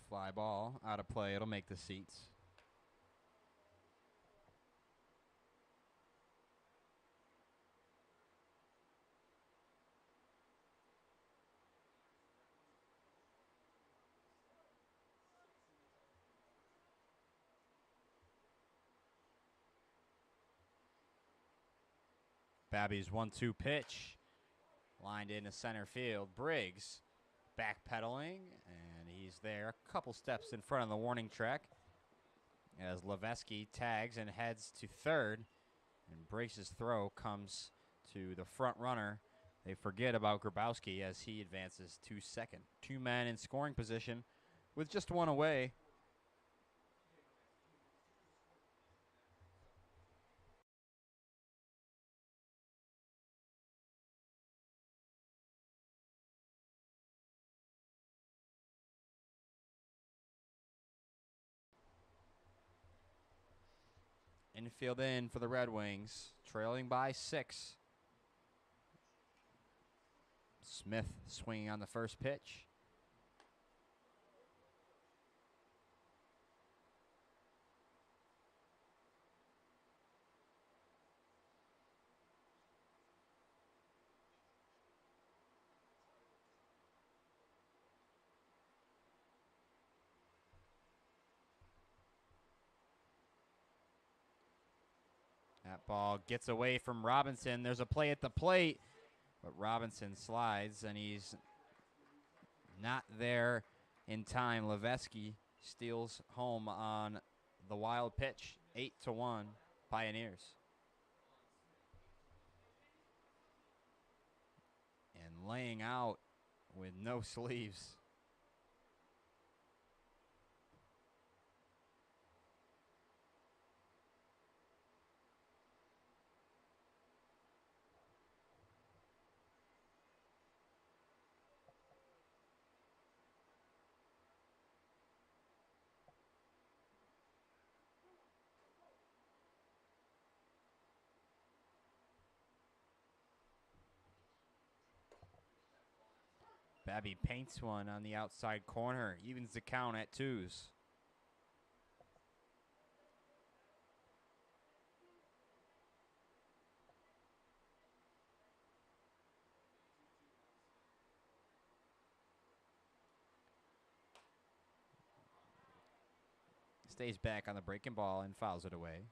Fly ball out of play. It'll make the seats. Babby's 1-2 pitch. Lined into center field. Briggs backpedaling, and he's there a couple steps in front of the warning track as Leveski tags and heads to third, and Briggs' throw comes to the front runner. They forget about Grabowski as he advances to second. Two men in scoring position with just one away. Infield in for the Red Wings, trailing by 6. Smith swinging on the first pitch. That ball gets away from Robinson. There's a play at the plate, but Robinson slides, and he's not there in time. Leveski steals home on the wild pitch. 8-1 Pioneers. And laying out with no sleeves. Babby paints one on the outside corner, evens the count at 2s. stays back on the breaking ball and fouls it away.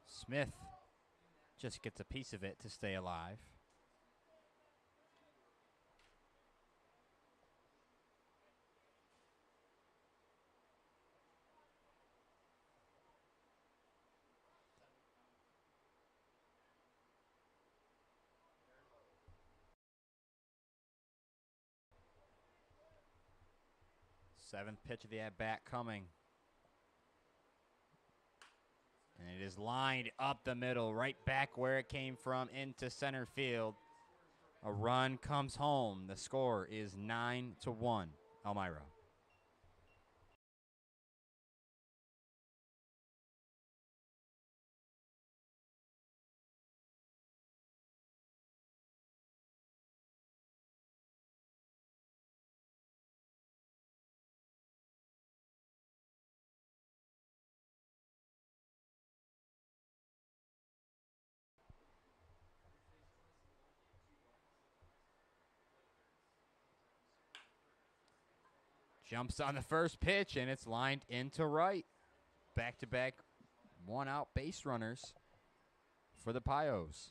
Smith just gets a piece of it to stay alive. Seventh pitch of the at-bat coming. And it is lined up the middle, right back where it came from, into center field. A run comes home. The score is 9-1, Elmira. Jumps on the first pitch, and it's lined into right. Back-to-back one-out base runners for the Pios.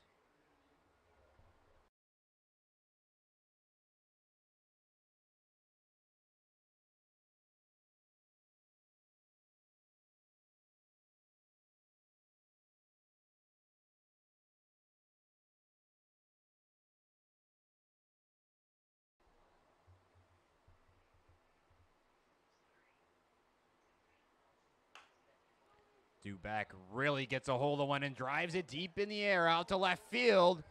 Duback really gets a hold of one and drives it deep in the air out to left field.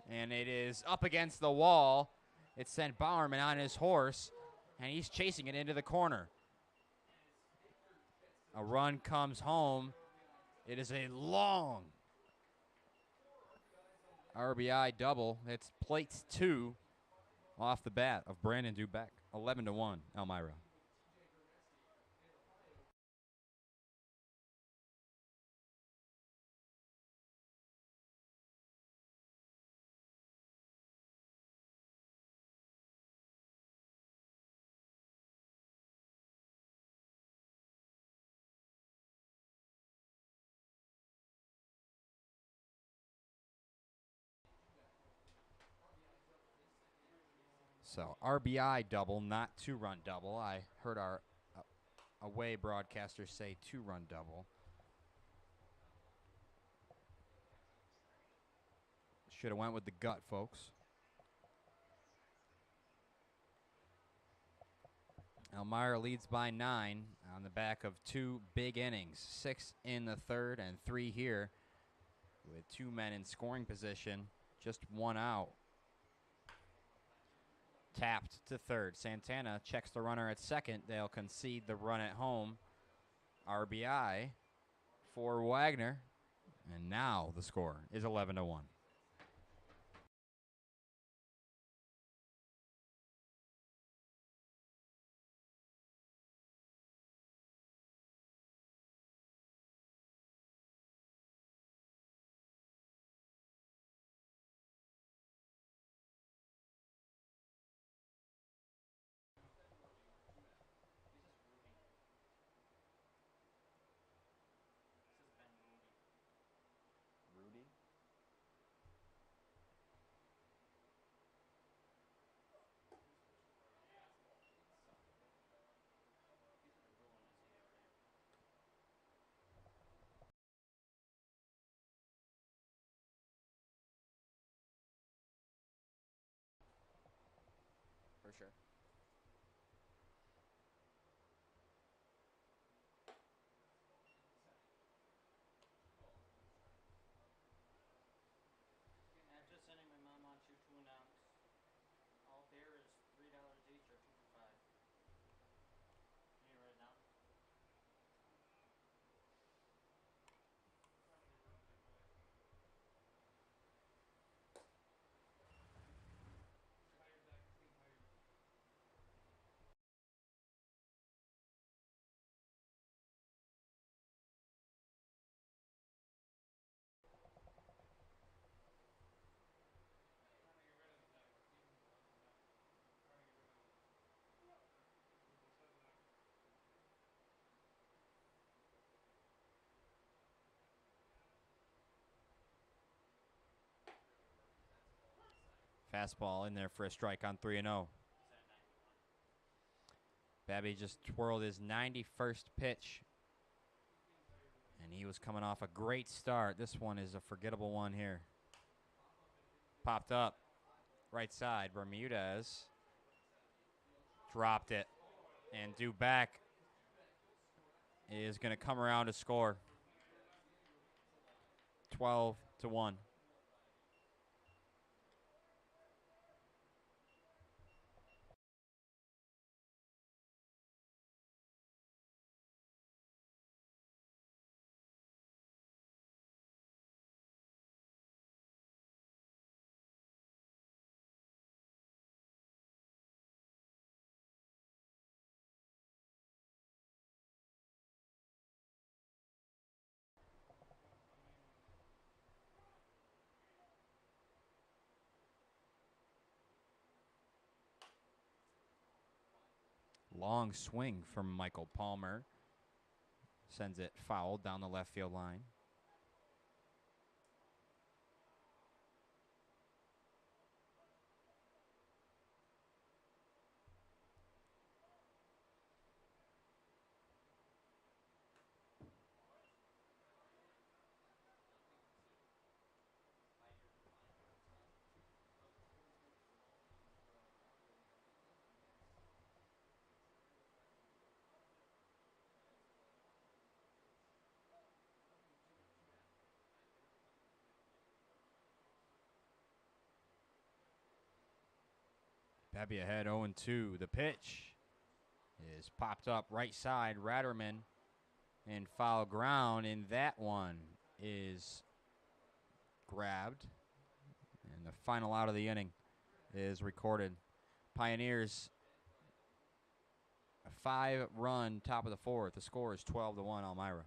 And it is up against the wall. It sent Bowerman on his horse, and he's chasing it into the corner. A run comes home. It is a long RBI double. It's plates 2 off the bat of Brandon Duback. 11-1, Elmira. So RBI double, not 2-run double. I heard our away broadcasters say 2-run double. Should have went with the gut, folks. Elmira leads by 9 on the back of 2 big innings. 6 in the third and 3 here with 2 men in scoring position. Just 1 out. Tapped to third. Santana checks the runner at second. They'll concede the run at home. RBI for Wagner. And now the score is 11-1. For sure. I'm just sending my mom on to announce all beer is $3 each or 2 for 5. Can you write it down? Fastball in there for a strike on 3-0. Babby just twirled his 91st pitch. And he was coming off a great start. This one is a forgettable one here. Popped up. Right side. Bermudez dropped it. And Duback is going to come around to score. 12-1. Long swing from Michael Palmer. Sends it foul down the left field line. Babby ahead 0-2. The pitch is popped up right side. Ratterman in foul ground, and that one is grabbed. And the final out of the inning is recorded. Pioneers, a 5-run top of the fourth. The score is 12-1 Elmira.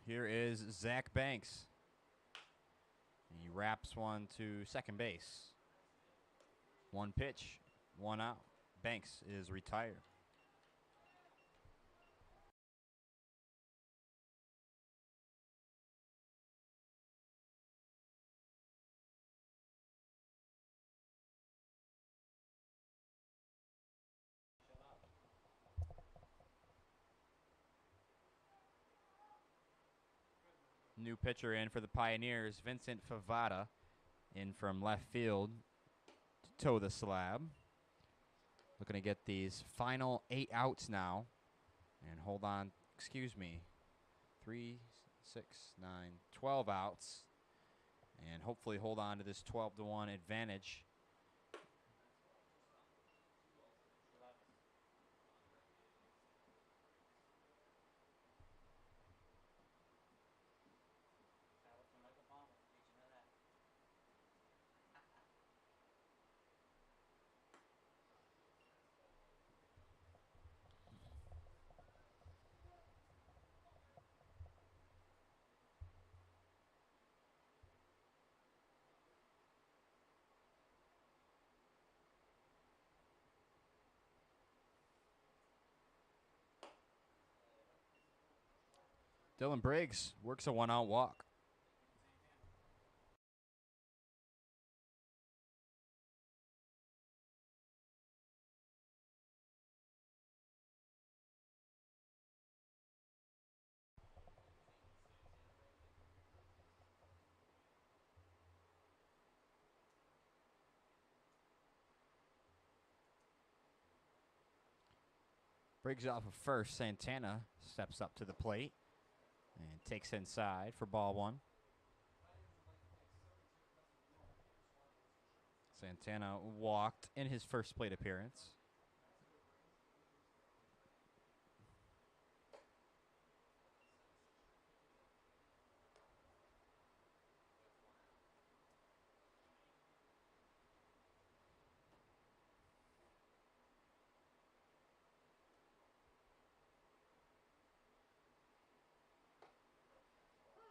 Here is Zach Banks. He wraps one to second base. One pitch, one out. Banks is retired. New pitcher in for the Pioneers, Vincent Favada, in from left field to toe the slab. Looking to get these final 8 outs now. And hold on, 3, 6, 9, 12 outs. And hopefully hold on to this 12-1 advantage. Dylan Briggs works a 1-out walk. Briggs off of first. Santana steps up to the plate and takes inside for ball 1. Santana walked in his first plate appearance.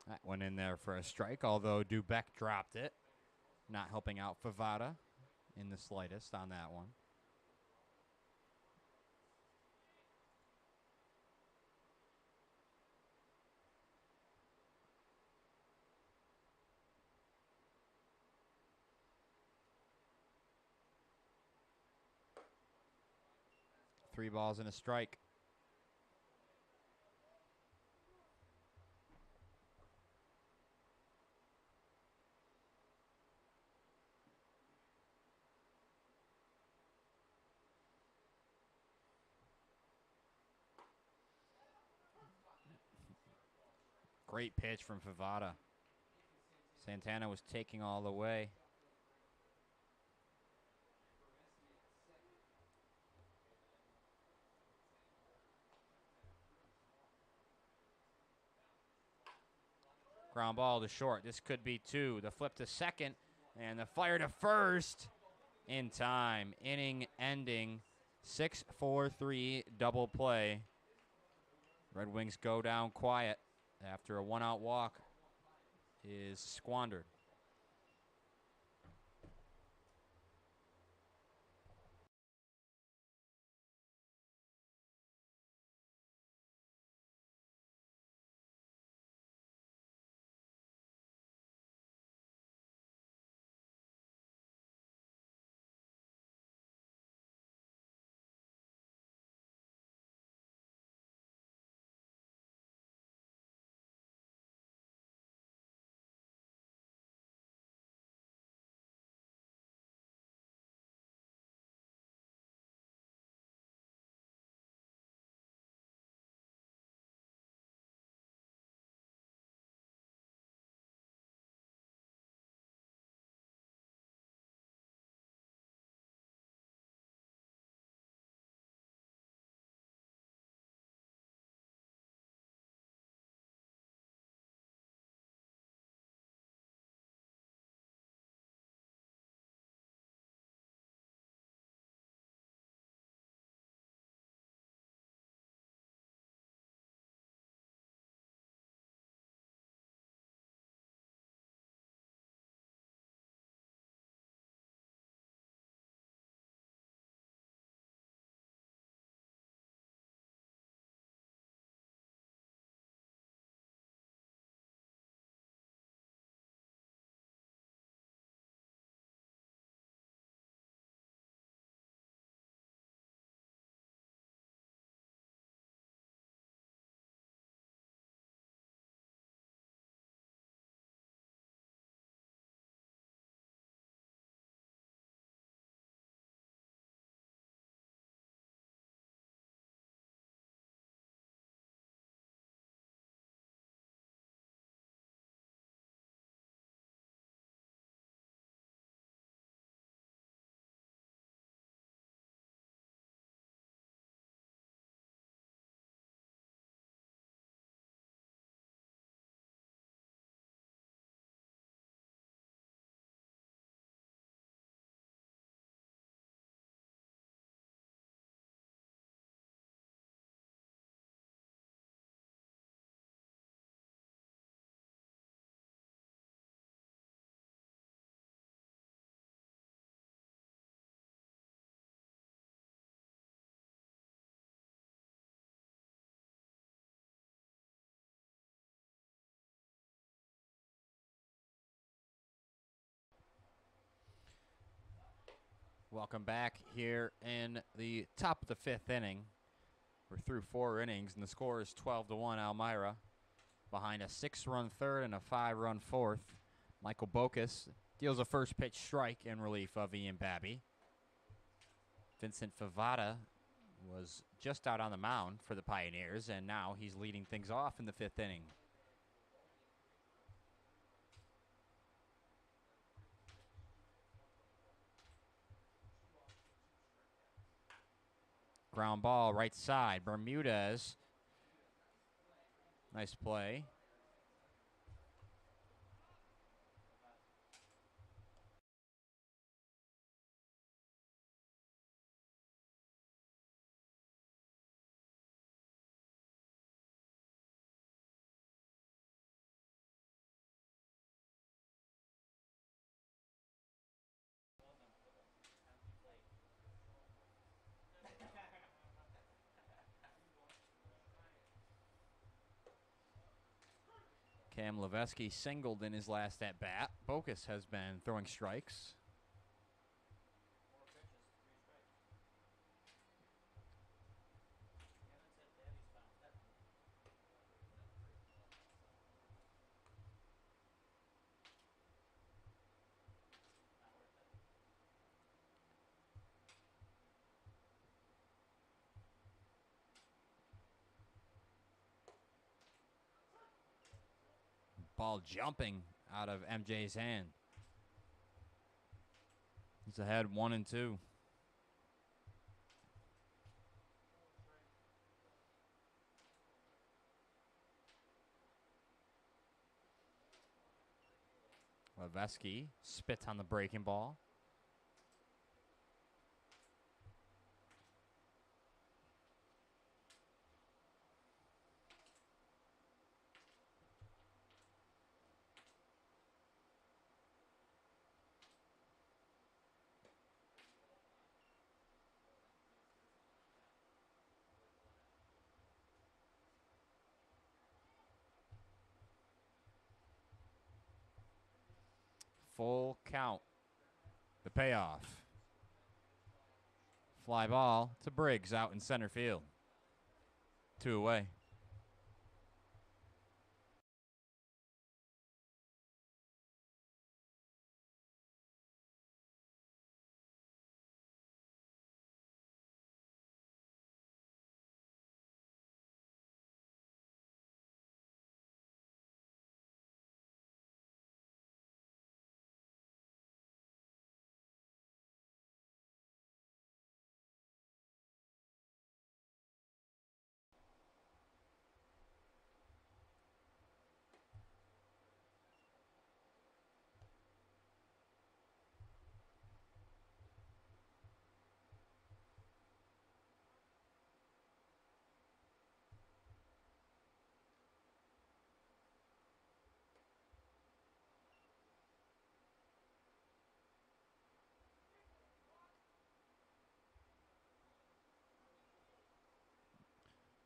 That went in there for a strike, although Dubeck dropped it. Not helping out Favada in the slightest on that one. Three balls and a strike. Great pitch from Favada. Santana was taking all the way. Ground ball to short. This could be 2. The flip to second and the fire to first in time. Inning ending. 6-4-3 double play. Red Wings go down quiet after a 1-out walk is squandered. Welcome back here in the top of the 5th inning. We're through 4 innings, and the score is 12-1 Elmira. Behind a 6-run third and a 5-run fourth, Michael Bocas deals a first pitch strike in relief of Ian Babby. Vincent Favada was just out on the mound for the Pioneers, and now he's leading things off in the 5th inning. Ground ball right side. Bermudez. Nice play. Cam Levesky singled in his last at-bat. Bocas has been throwing strikes. Ball jumping out of MJ's hand. He's ahead 1-2. Levesky spits on the breaking ball. Full count. The payoff. Fly ball to Briggs out in center field. 2 away.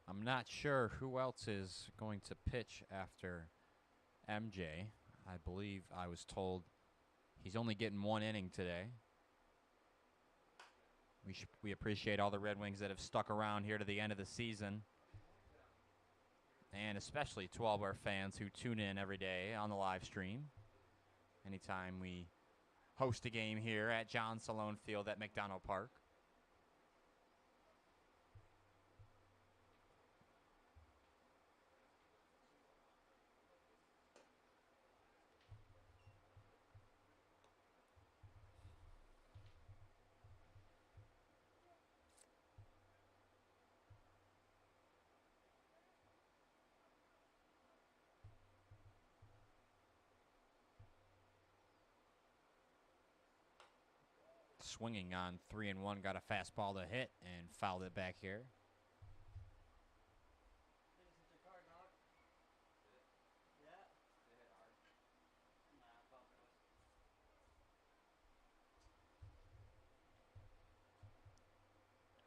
I'm not sure who else is going to pitch after MJ. I believe I was told he's only getting 1 inning today. We appreciate all the Red Wings that have stuck around here to the end of the season. And especially to all of our fans who tune in every day on the live stream. Anytime we host a game here at John Salone Field at McDonough Park. Swinging on 3-1, got a fastball to hit and fouled it back here.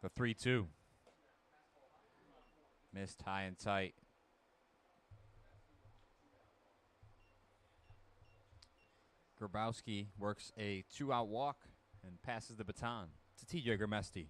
The 3-2. Missed high and tight. Grabowski works a 2-out walk and passes the baton to TJ Grimesti.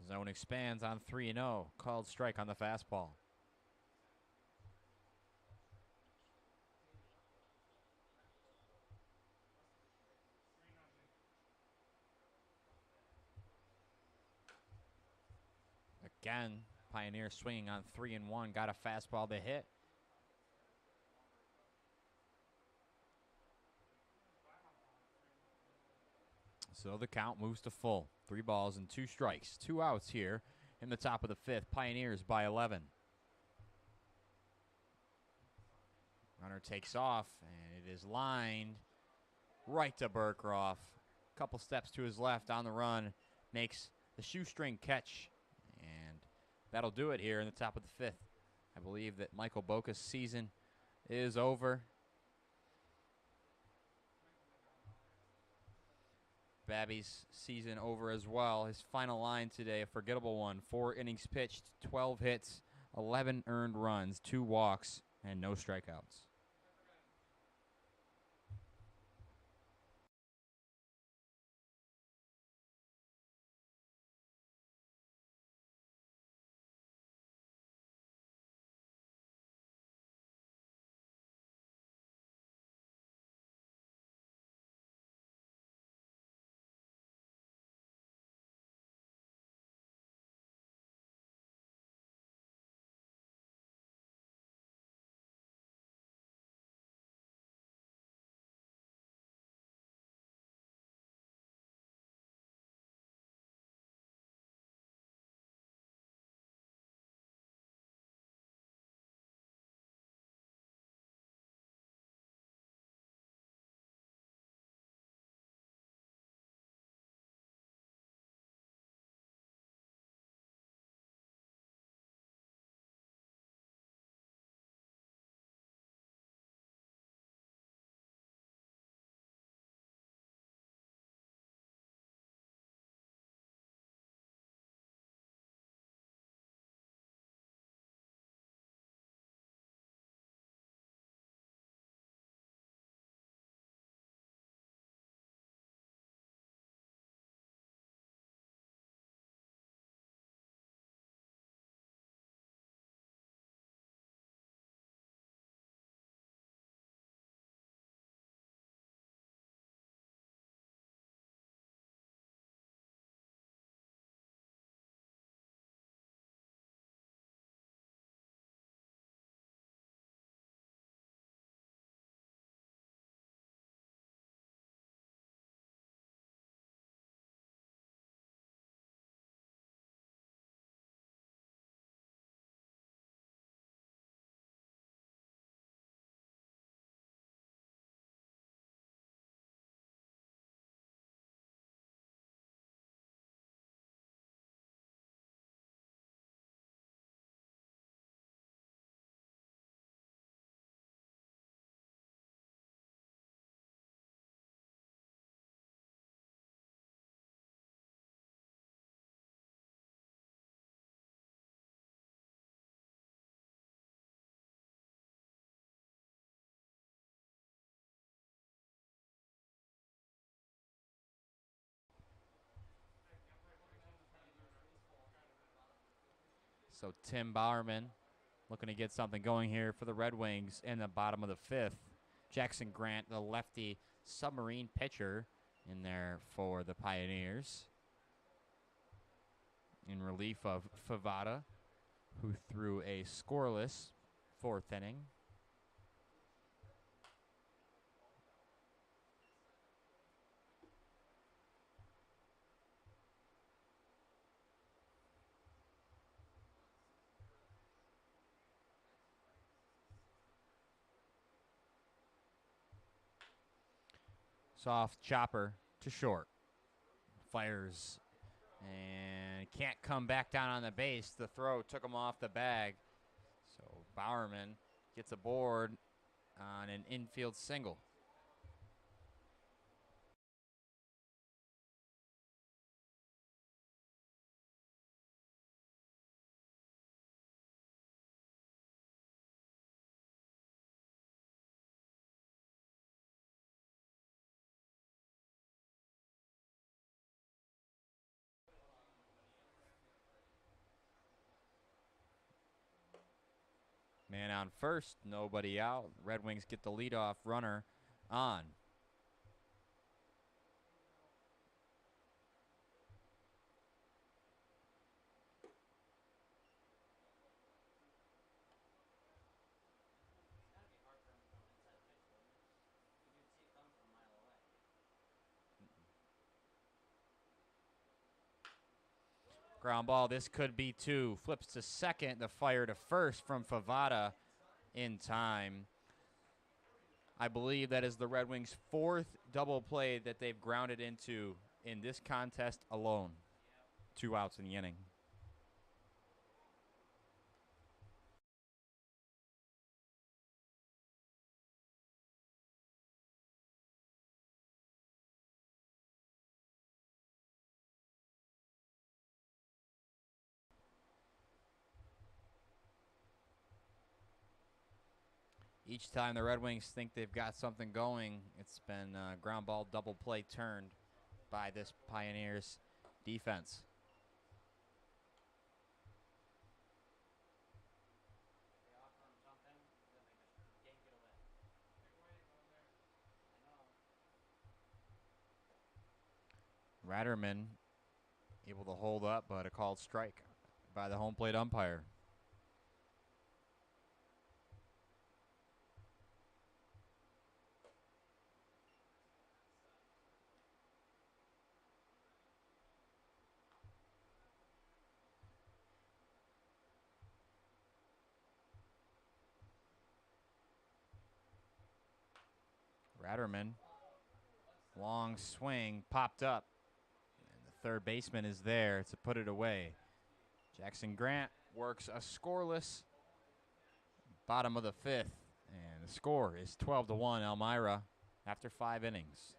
Zone expands on 3-0. Called strike on the fastball. Again, Pioneers swinging on 3-1. Got a fastball to hit. So the count moves to full. 3 balls and 2 strikes. 2 outs here in the top of the 5th. Pioneers by 11. Runner takes off, and it is lined right to Burkroff. Couple steps to his left on the run. Makes the shoestring catch. And that'll do it here in the top of the 5th. I believe that Michael Boca's season is over. Babby's season over as well. His final line today, a forgettable one. 4 innings pitched, 12 hits, 11 earned runs, 2 walks, and no strikeouts. So Tim Bowerman looking to get something going here for the Red Wings in the bottom of the 5th. Jackson Grant, the lefty submarine pitcher, in there for the Pioneers. In relief of Favada, who threw a scoreless 4th inning. Soft chopper to short. Fires and can't come back down on the base. The throw took him off the bag. So Bowerman gets aboard on an infield single. Man on first, nobody out. Red Wings get the leadoff runner on. It's gotta be hard for him to throw an inside pitch, wouldn't it? You could see it coming from a mile away. Ground ball, this could be 2. Flips to second, the fire to first from Favada in time. I believe that is the Red Wings' 4th double play that they've grounded into in this contest alone. 2 outs in the inning. Each time the Red Wings think they've got something going, it's been ground ball double play turned by this Pioneers defense. They offer him something, then they just yank it away. I know. Ratterman able to hold up, but a called strike by the home plate umpire. Ratterman, long swing, popped up. And the third baseman is there to put it away. Jackson Grant works a scoreless bottom of the 5th. And the score is 12-1 Elmira after 5 innings.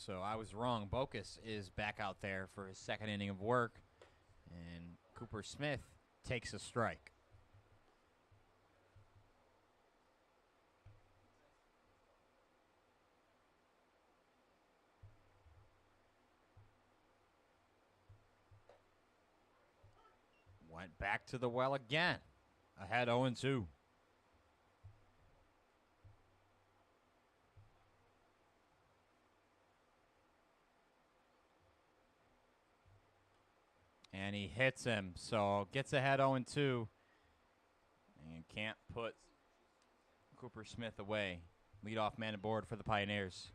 So I was wrong. Bocus is back out there for his second inning of work. And Cooper Smith takes a strike. Went back to the well again. Ahead 0-2. And he hits him, so gets ahead 0-2. And can't put Cooper Smith away. Leadoff man aboard for the Pioneers.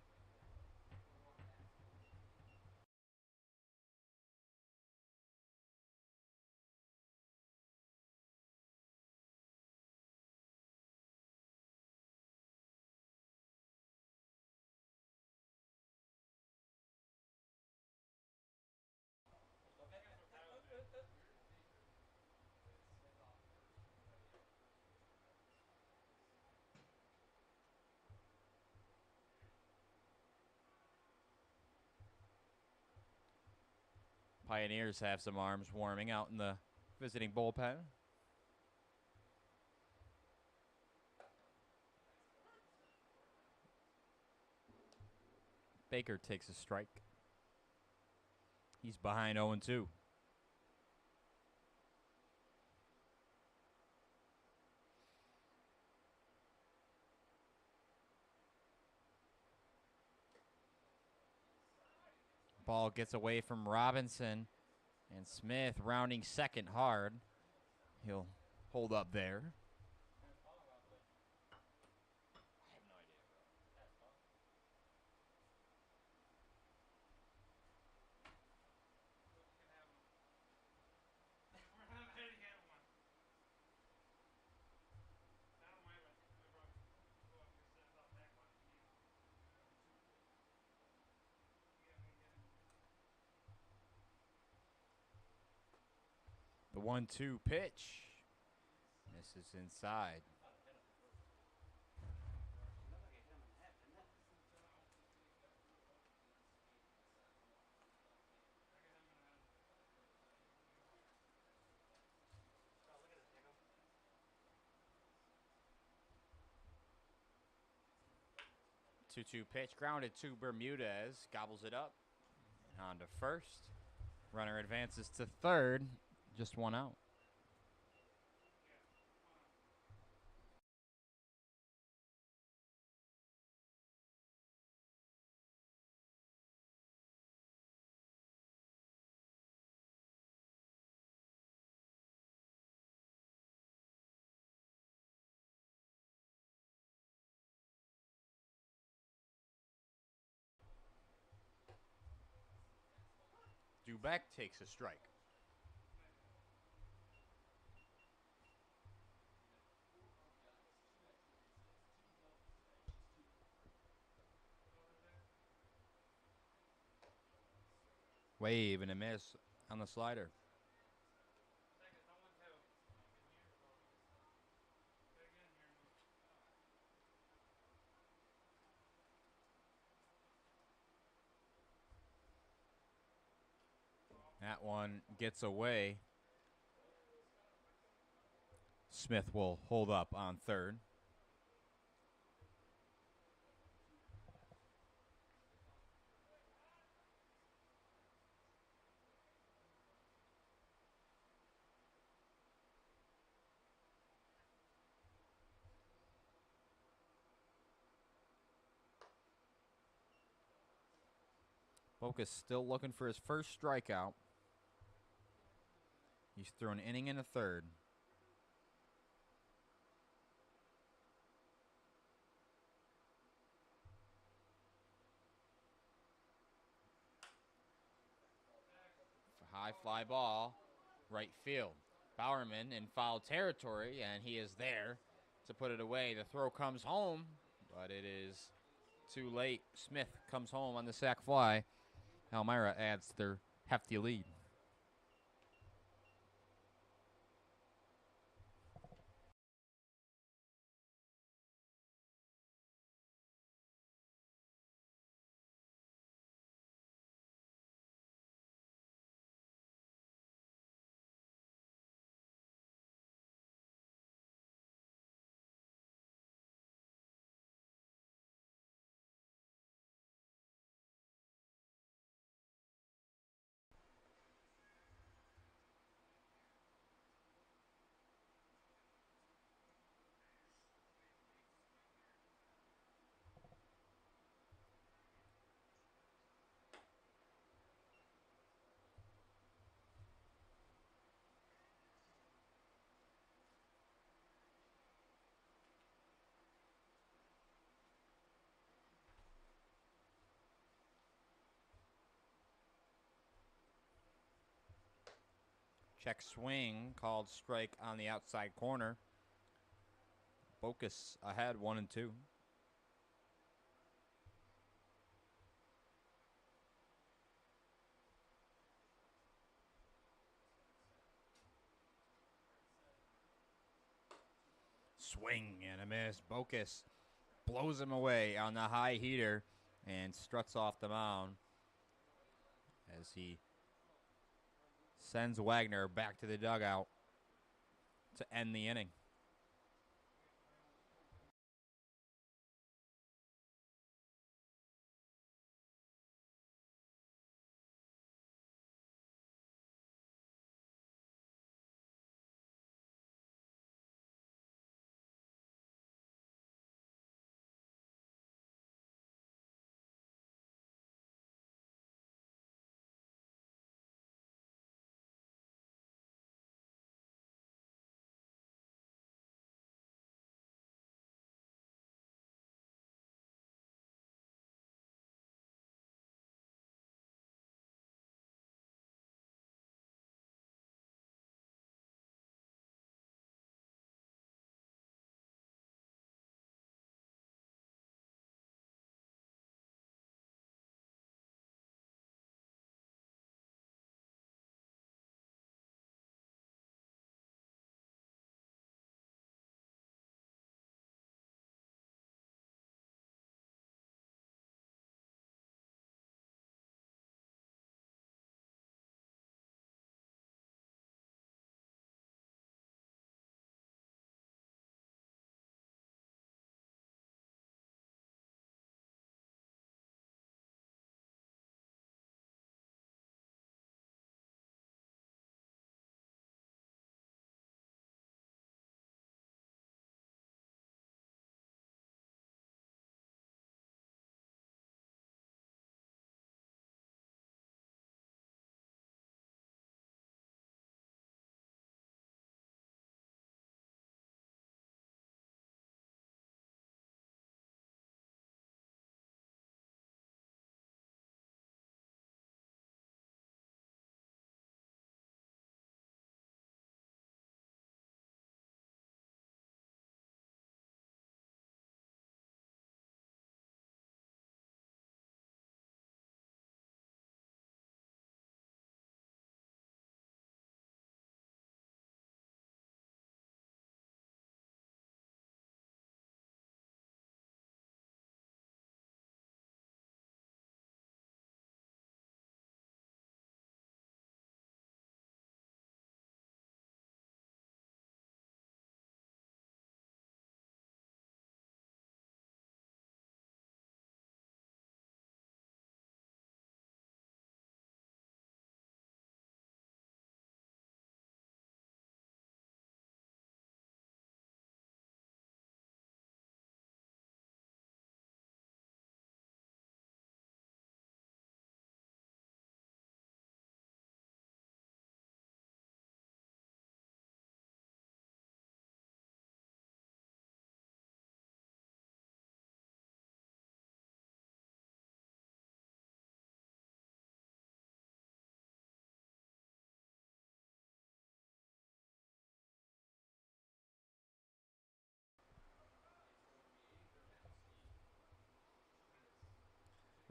Pioneers have some arms warming out in the visiting bullpen. Baker takes a strike. He's behind 0-2. Ball gets away from Robinson, and Smith rounding second hard. He'll hold up there. The 1-2 pitch. Misses inside. Two-two pitch grounded to Bermudez. Gobbles it up. On to first. Runner advances to third. Just one out. Dubeck takes a strike. Wave and a miss on the slider. That one gets away. Smith will hold up on third. Bocus still looking for his first strikeout. He's thrown an inning and a third. High fly ball, right field. Bowerman in foul territory, and he is there to put it away. The throw comes home, but it is too late. Smith comes home on the sac fly. Elmira adds their hefty lead. Check swing called strike on the outside corner. Bocus ahead 1-2. Swing and a miss. Bocus blows him away on the high heater and struts off the mound as he sends Wagner back to the dugout to end the inning.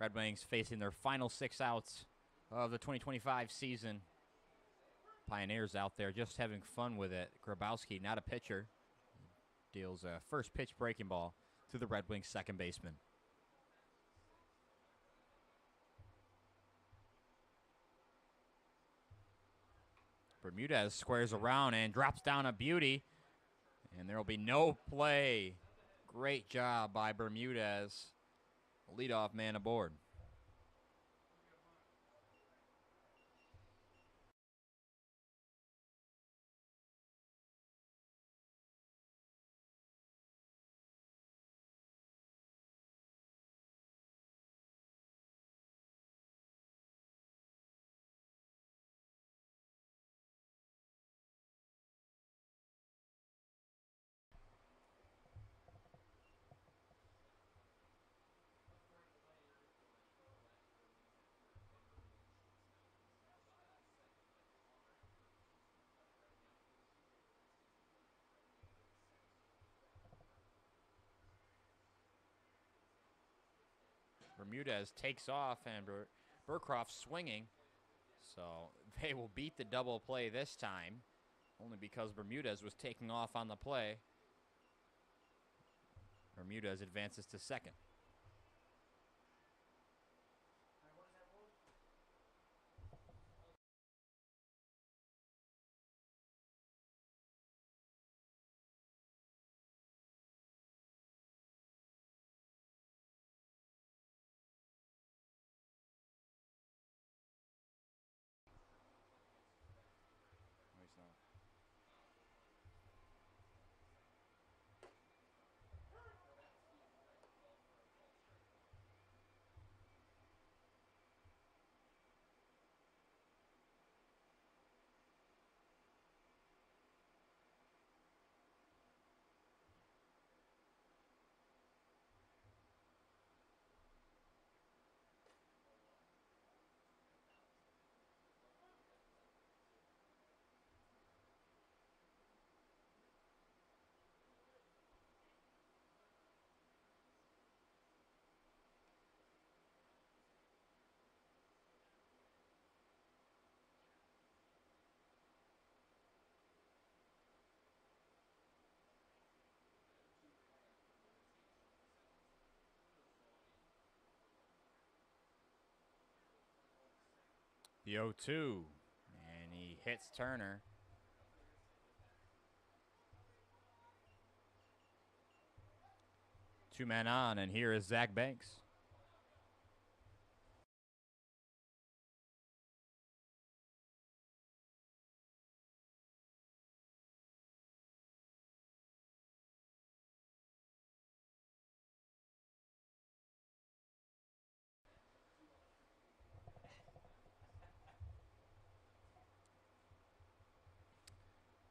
Red Wings facing their final 6 outs of the 2025 season. Pioneers out there just having fun with it. Grabowski, not a pitcher, deals a first pitch breaking ball to the Red Wings second baseman. Bermudez squares around and drops down a beauty, and there will be no play. Great job by Bermudez, leadoff man aboard. Bermudez takes off, and Burcroft swinging. So they will beat the double play this time, only because Bermudez was taking off on the play. Bermudez advances to second. The 0-2, and he hits Turner. Two men on, and here is Zach Banks.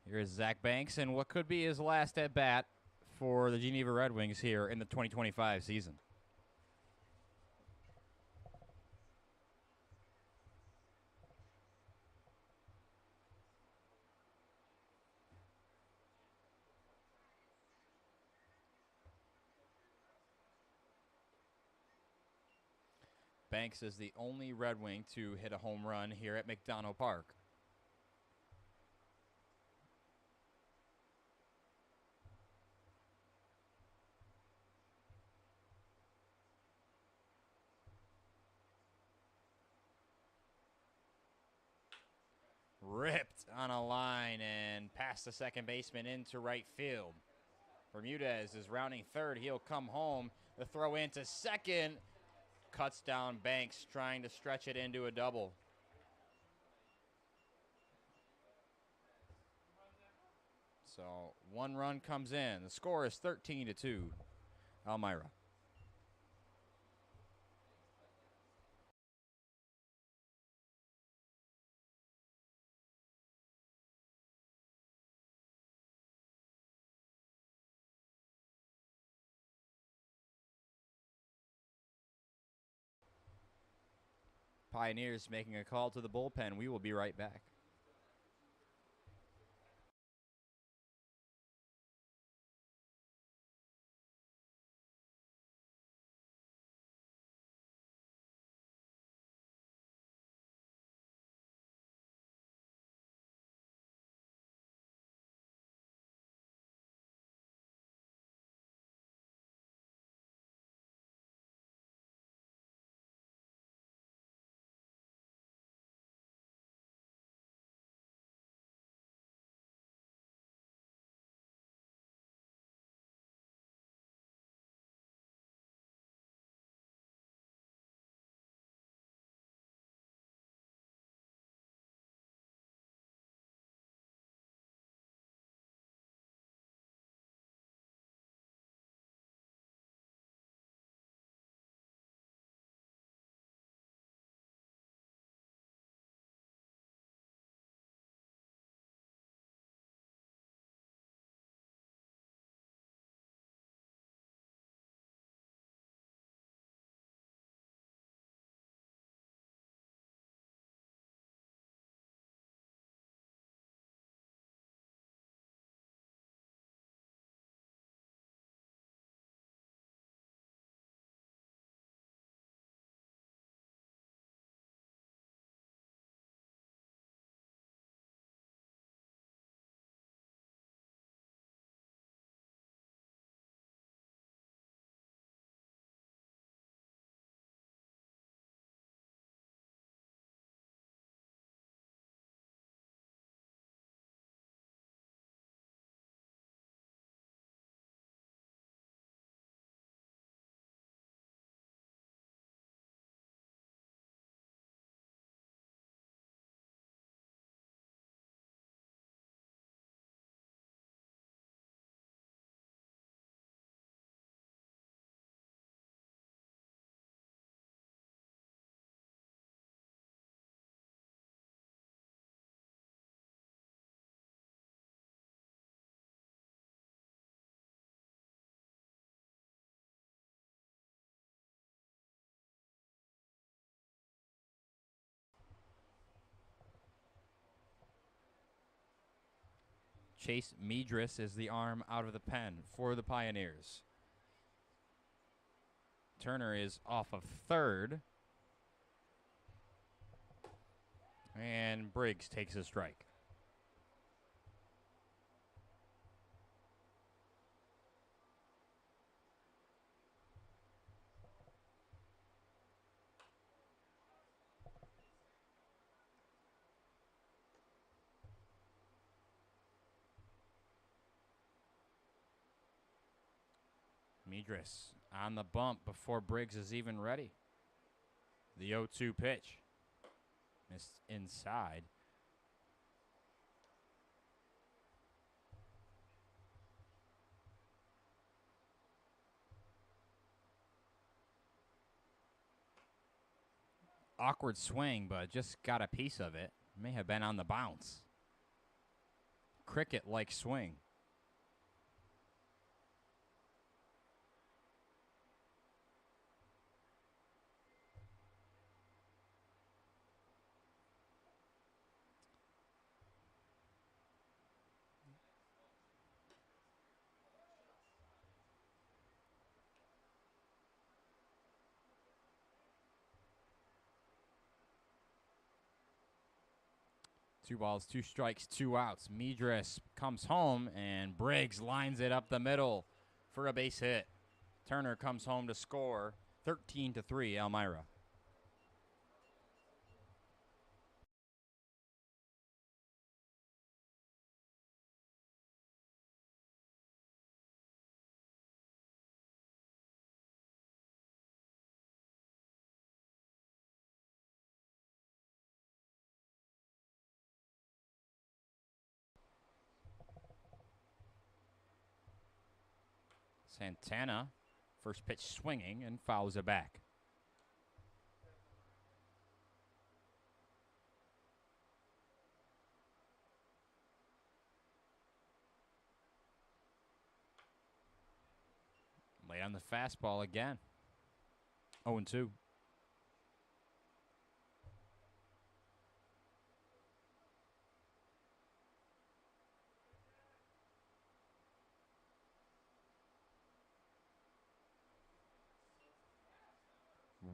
Here is Zach Banks, and what could be his last at bat for the Geneva Red Wings here in the 2025 season. Banks is the only Red Wing to hit a home run here at McDonough Park. Ripped on a line and past the second baseman into right field. Bermudez is rounding third. He'll come home. The throw into second cuts down Banks, trying to stretch it into a double. So one run comes in. The score is 13-2, Elmira. Pioneers making a call to the bullpen. We will be right back. Chase Medris is the arm out of the pen for the Pioneers. Turner is off of third. And Briggs takes a strike. Medris on the bump before Briggs is even ready. The 0-2 pitch. Missed inside. Awkward swing, but just got a piece of it. May have been on the bounce. Cricket-like swing. Two balls, two strikes, two outs. Medris comes home, and Briggs lines it up the middle for a base hit. Turner comes home to score 13-3, Elmira. Santana, first pitch swinging and fouls it back. Lay on the fastball again. 0-2.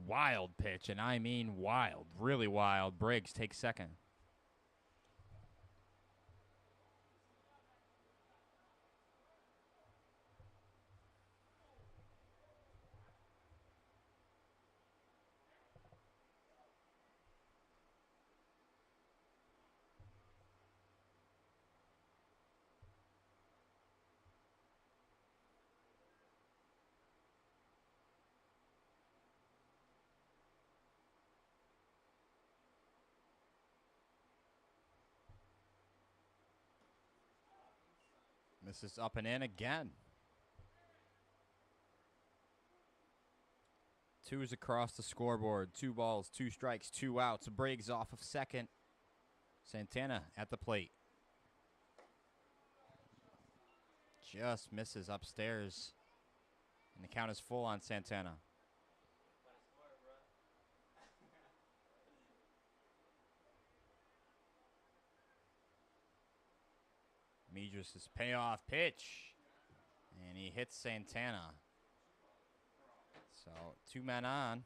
Wild pitch, and I mean wild, really wild. Briggs takes second. This is up and in again. Twos across the scoreboard. 2 balls, 2 strikes, 2 outs. Briggs off of second. Santana at the plate. Just misses upstairs. And the count is full on Santana. Medris' payoff pitch. And he hits Santana. So 2 men on.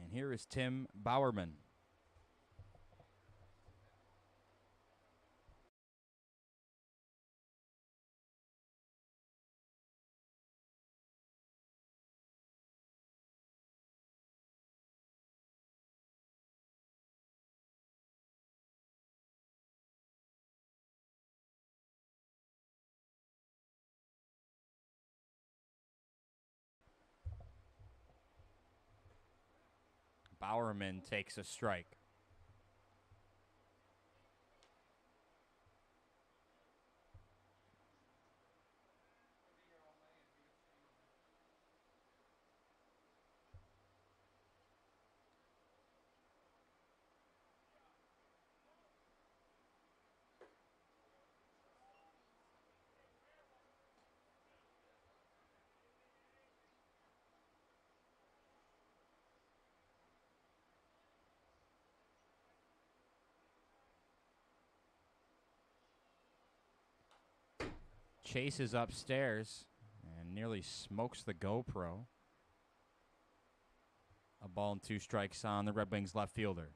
And here is Tim Bowerman. Bowerman takes a strike. chases upstairs and nearly smokes the GoPro. A ball and 2 strikes on the Red Wings left fielder.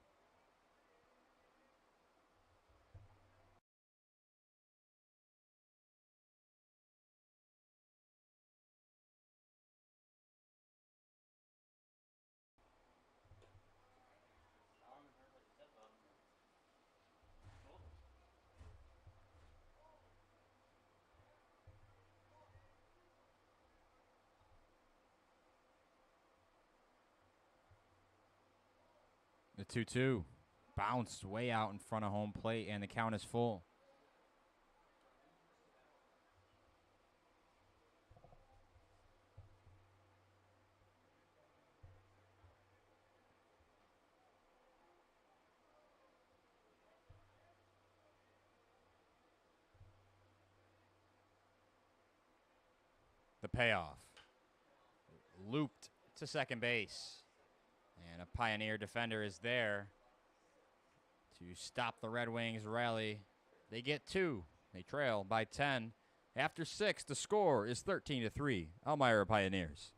The 2-2 bounced way out in front of home plate, and the count is full. The payoff. Looped to second base. And a Pioneer defender is there to stop the Red Wings rally. They get 2. They trail by 10. After 6, the score is 13-3. Elmira Pioneers.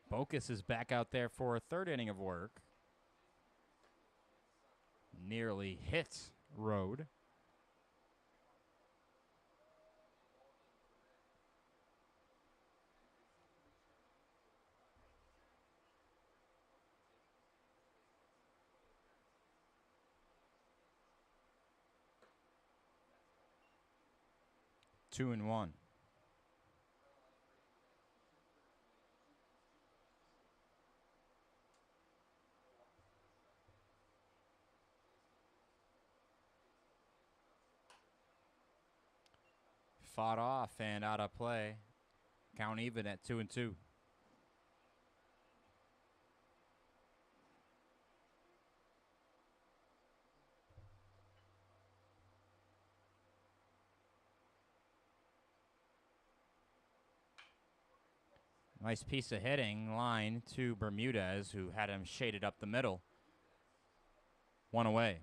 Bocus is back out there for a 3rd inning of work. Nearly hits Road. Two and one. Fought off and out of play. Count even at 2-2. Nice piece of hitting line to Bermudez, who had him shaded up the middle. 1 away.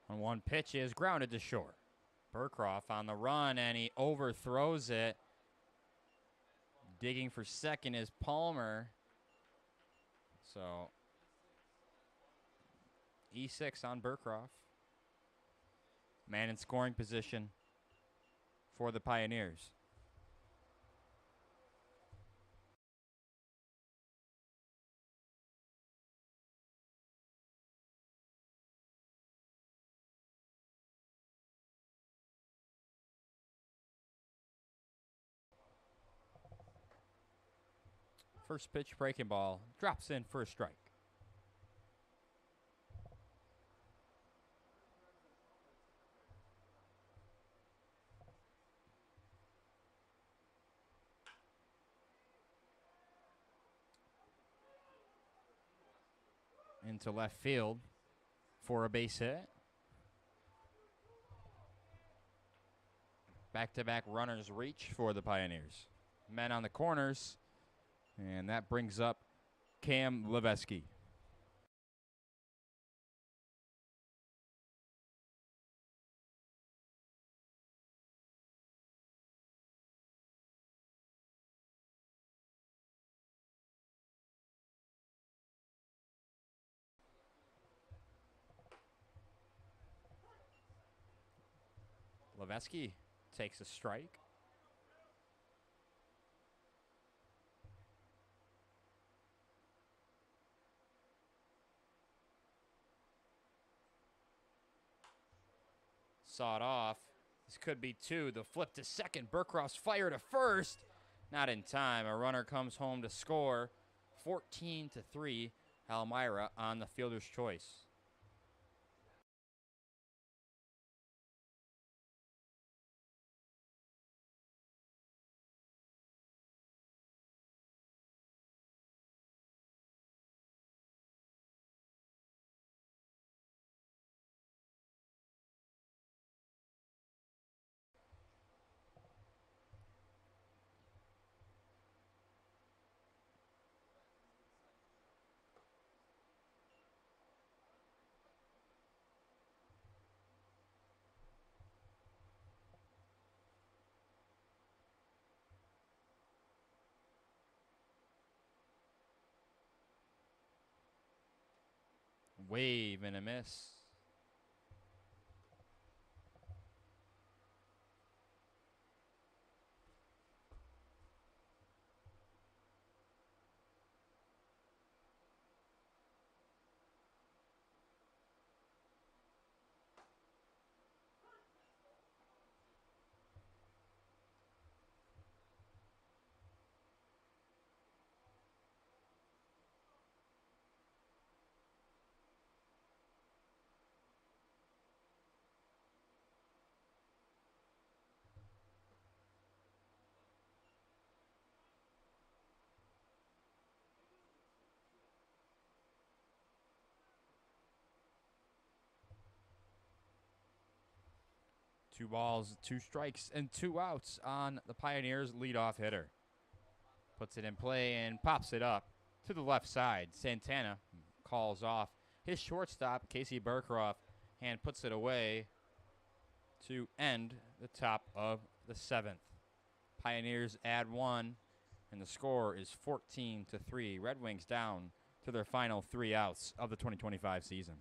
On 1 pitch is grounded to short. Burkroff on the run, and he overthrows it. Digging for second is Palmer. So E6 on Burkroff. Man in scoring position for the Pioneers. First pitch, breaking ball, drops in for a strike. Into left field for a base hit. Back-to-back runners reach for the Pioneers. Men on the corners, and that brings up Cam Leveski. Leveski takes a strike. Sawed off. This could be 2. The flip to second. Burkroff's fire to first. Not in time. A runner comes home to score. 14-3. Elmira on the fielder's choice. Wave and a miss. Two balls, 2 strikes, and 2 outs on the Pioneers' leadoff hitter. Puts it in play and pops it up to the left side. Santana calls off his shortstop, Casey Burkroff, and puts it away to end the top of the 7th. Pioneers add 1, and the score is 14-3. Red Wings down to their final 3 outs of the 2025 season.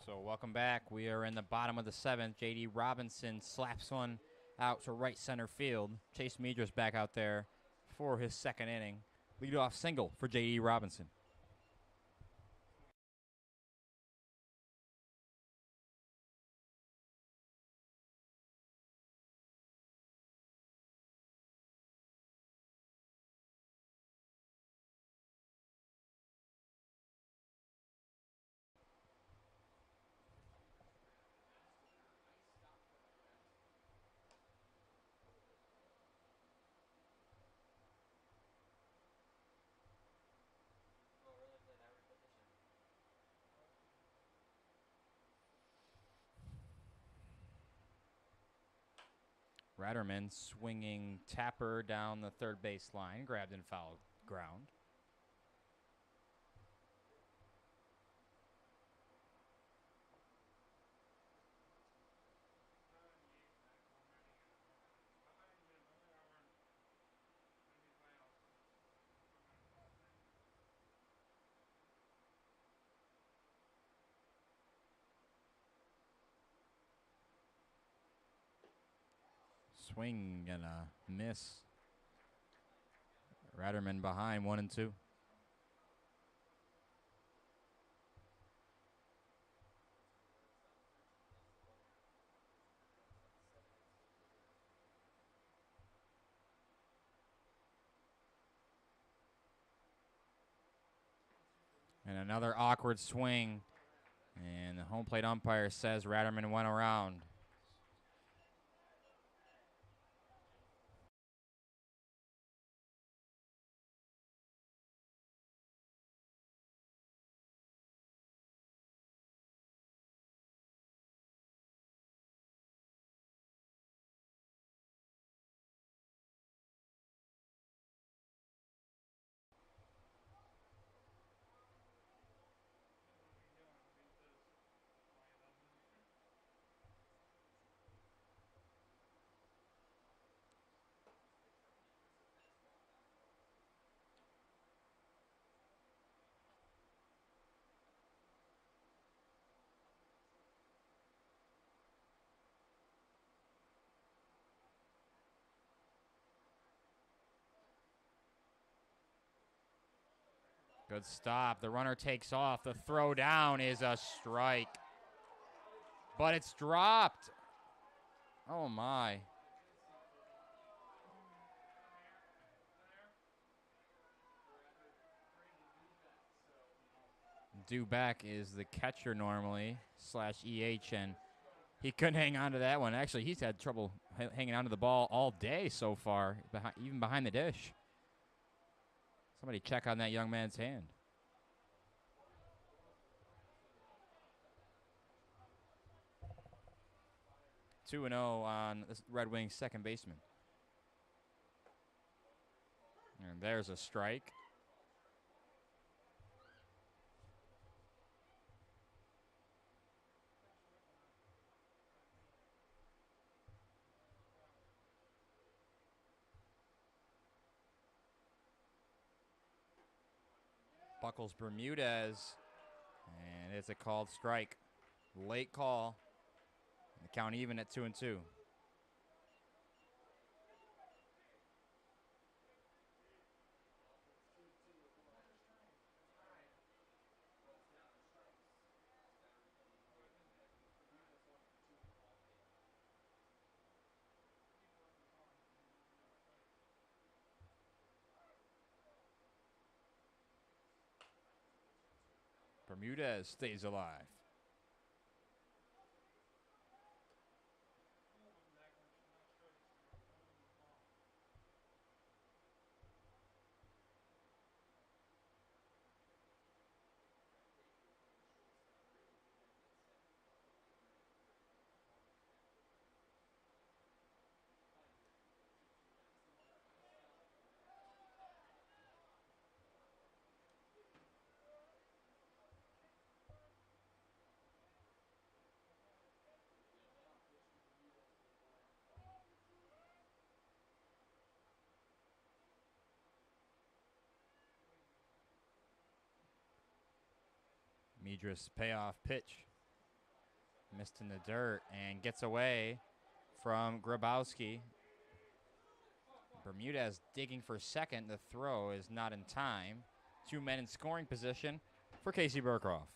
So welcome back. We are in the bottom of the 7th. J.D. Robinson slaps one out to right center field. Chase Medras back out there for his second inning. Leadoff single for J.D. Robinson. Oh, really? Play that repetition? Ratterman swinging Tapper down the third base line. Grabbed and fouled ground. Swing and a miss. Ratterman behind 1-2. And another awkward swing. And the home plate umpire says Ratterman went around. Good stop. The runner takes off. The throw down is a strike. But it's dropped. Oh, my. Duback is the catcher normally, /EH, and he couldn't hang on to that one. Actually, he's had trouble hanging on to the ball all day so far, even behind the dish. Somebody check on that young man's hand. 2-0 on this Red Wings second baseman. And there's a strike. Buckles Bermudez, and it's a called strike. Late call. The count even at 2-2. Bermudez stays alive. Medras payoff pitch. Missed in the dirt and gets away from Grabowski. Bermudez digging for second. The throw is not in time. 2 men in scoring position for Casey Burkhoff.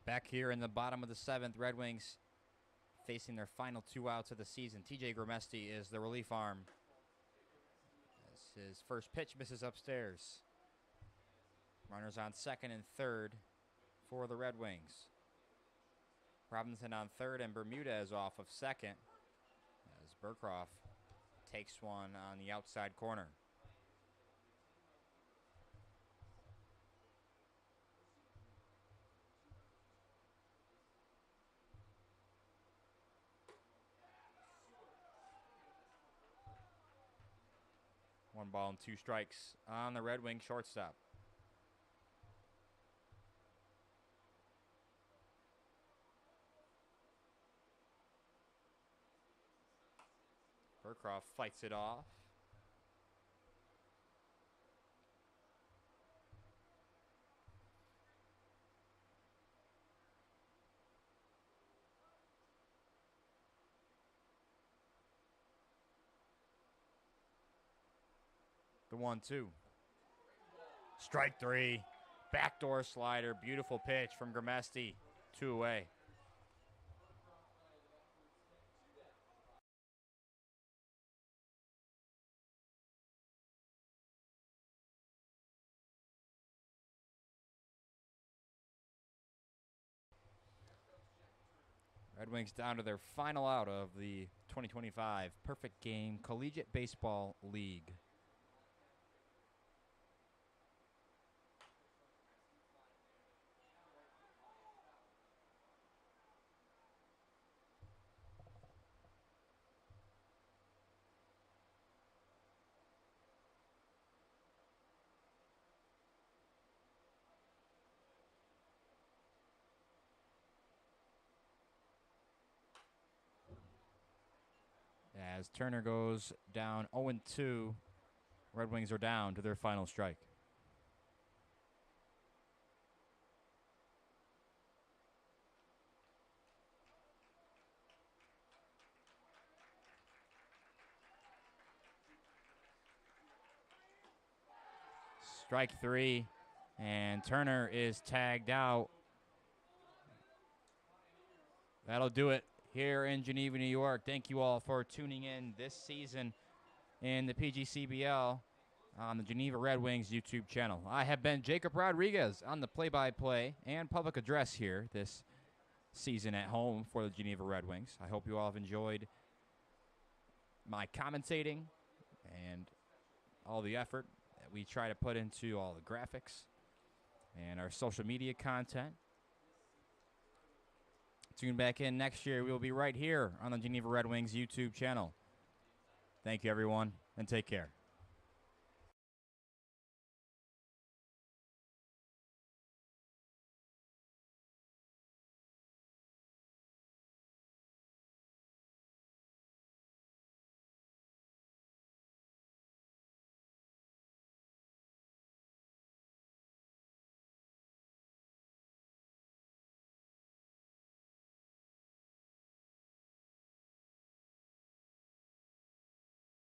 Back here in the bottom of the 7th, Red Wings facing their final 2 outs of the season. TJ Gramesti is the relief arm as his first pitch misses upstairs. Runners on second and third for the Red Wings. Robinson on third and Bermudez off of second as Burkhoff takes one on the outside corner. One ball and 2 strikes on the Red Wing shortstop. Burkhoff fights it off. The 1-2. Strike 3. Backdoor slider. Beautiful pitch from Gramesti. 2 away. Red Wings down to their final out of the 2025 Perfect Game Collegiate Baseball League. as Turner goes down 0-2. Red Wings are down to their final strike. Strike 3, and Turner is tagged out. That'll do it here in Geneva, New York. Thank you all for tuning in this season in the PGCBL on the Geneva Red Wings YouTube channel. I have been Jacob Rodriguez on the play-by-play and public address here this season at home for the Geneva Red Wings. I hope you all have enjoyed my commentating and all the effort that we try to put into all the graphics and our social media content. Tune back in next year. We will be right here on the Geneva Red Wings YouTube channel. Thank you, everyone, and take care.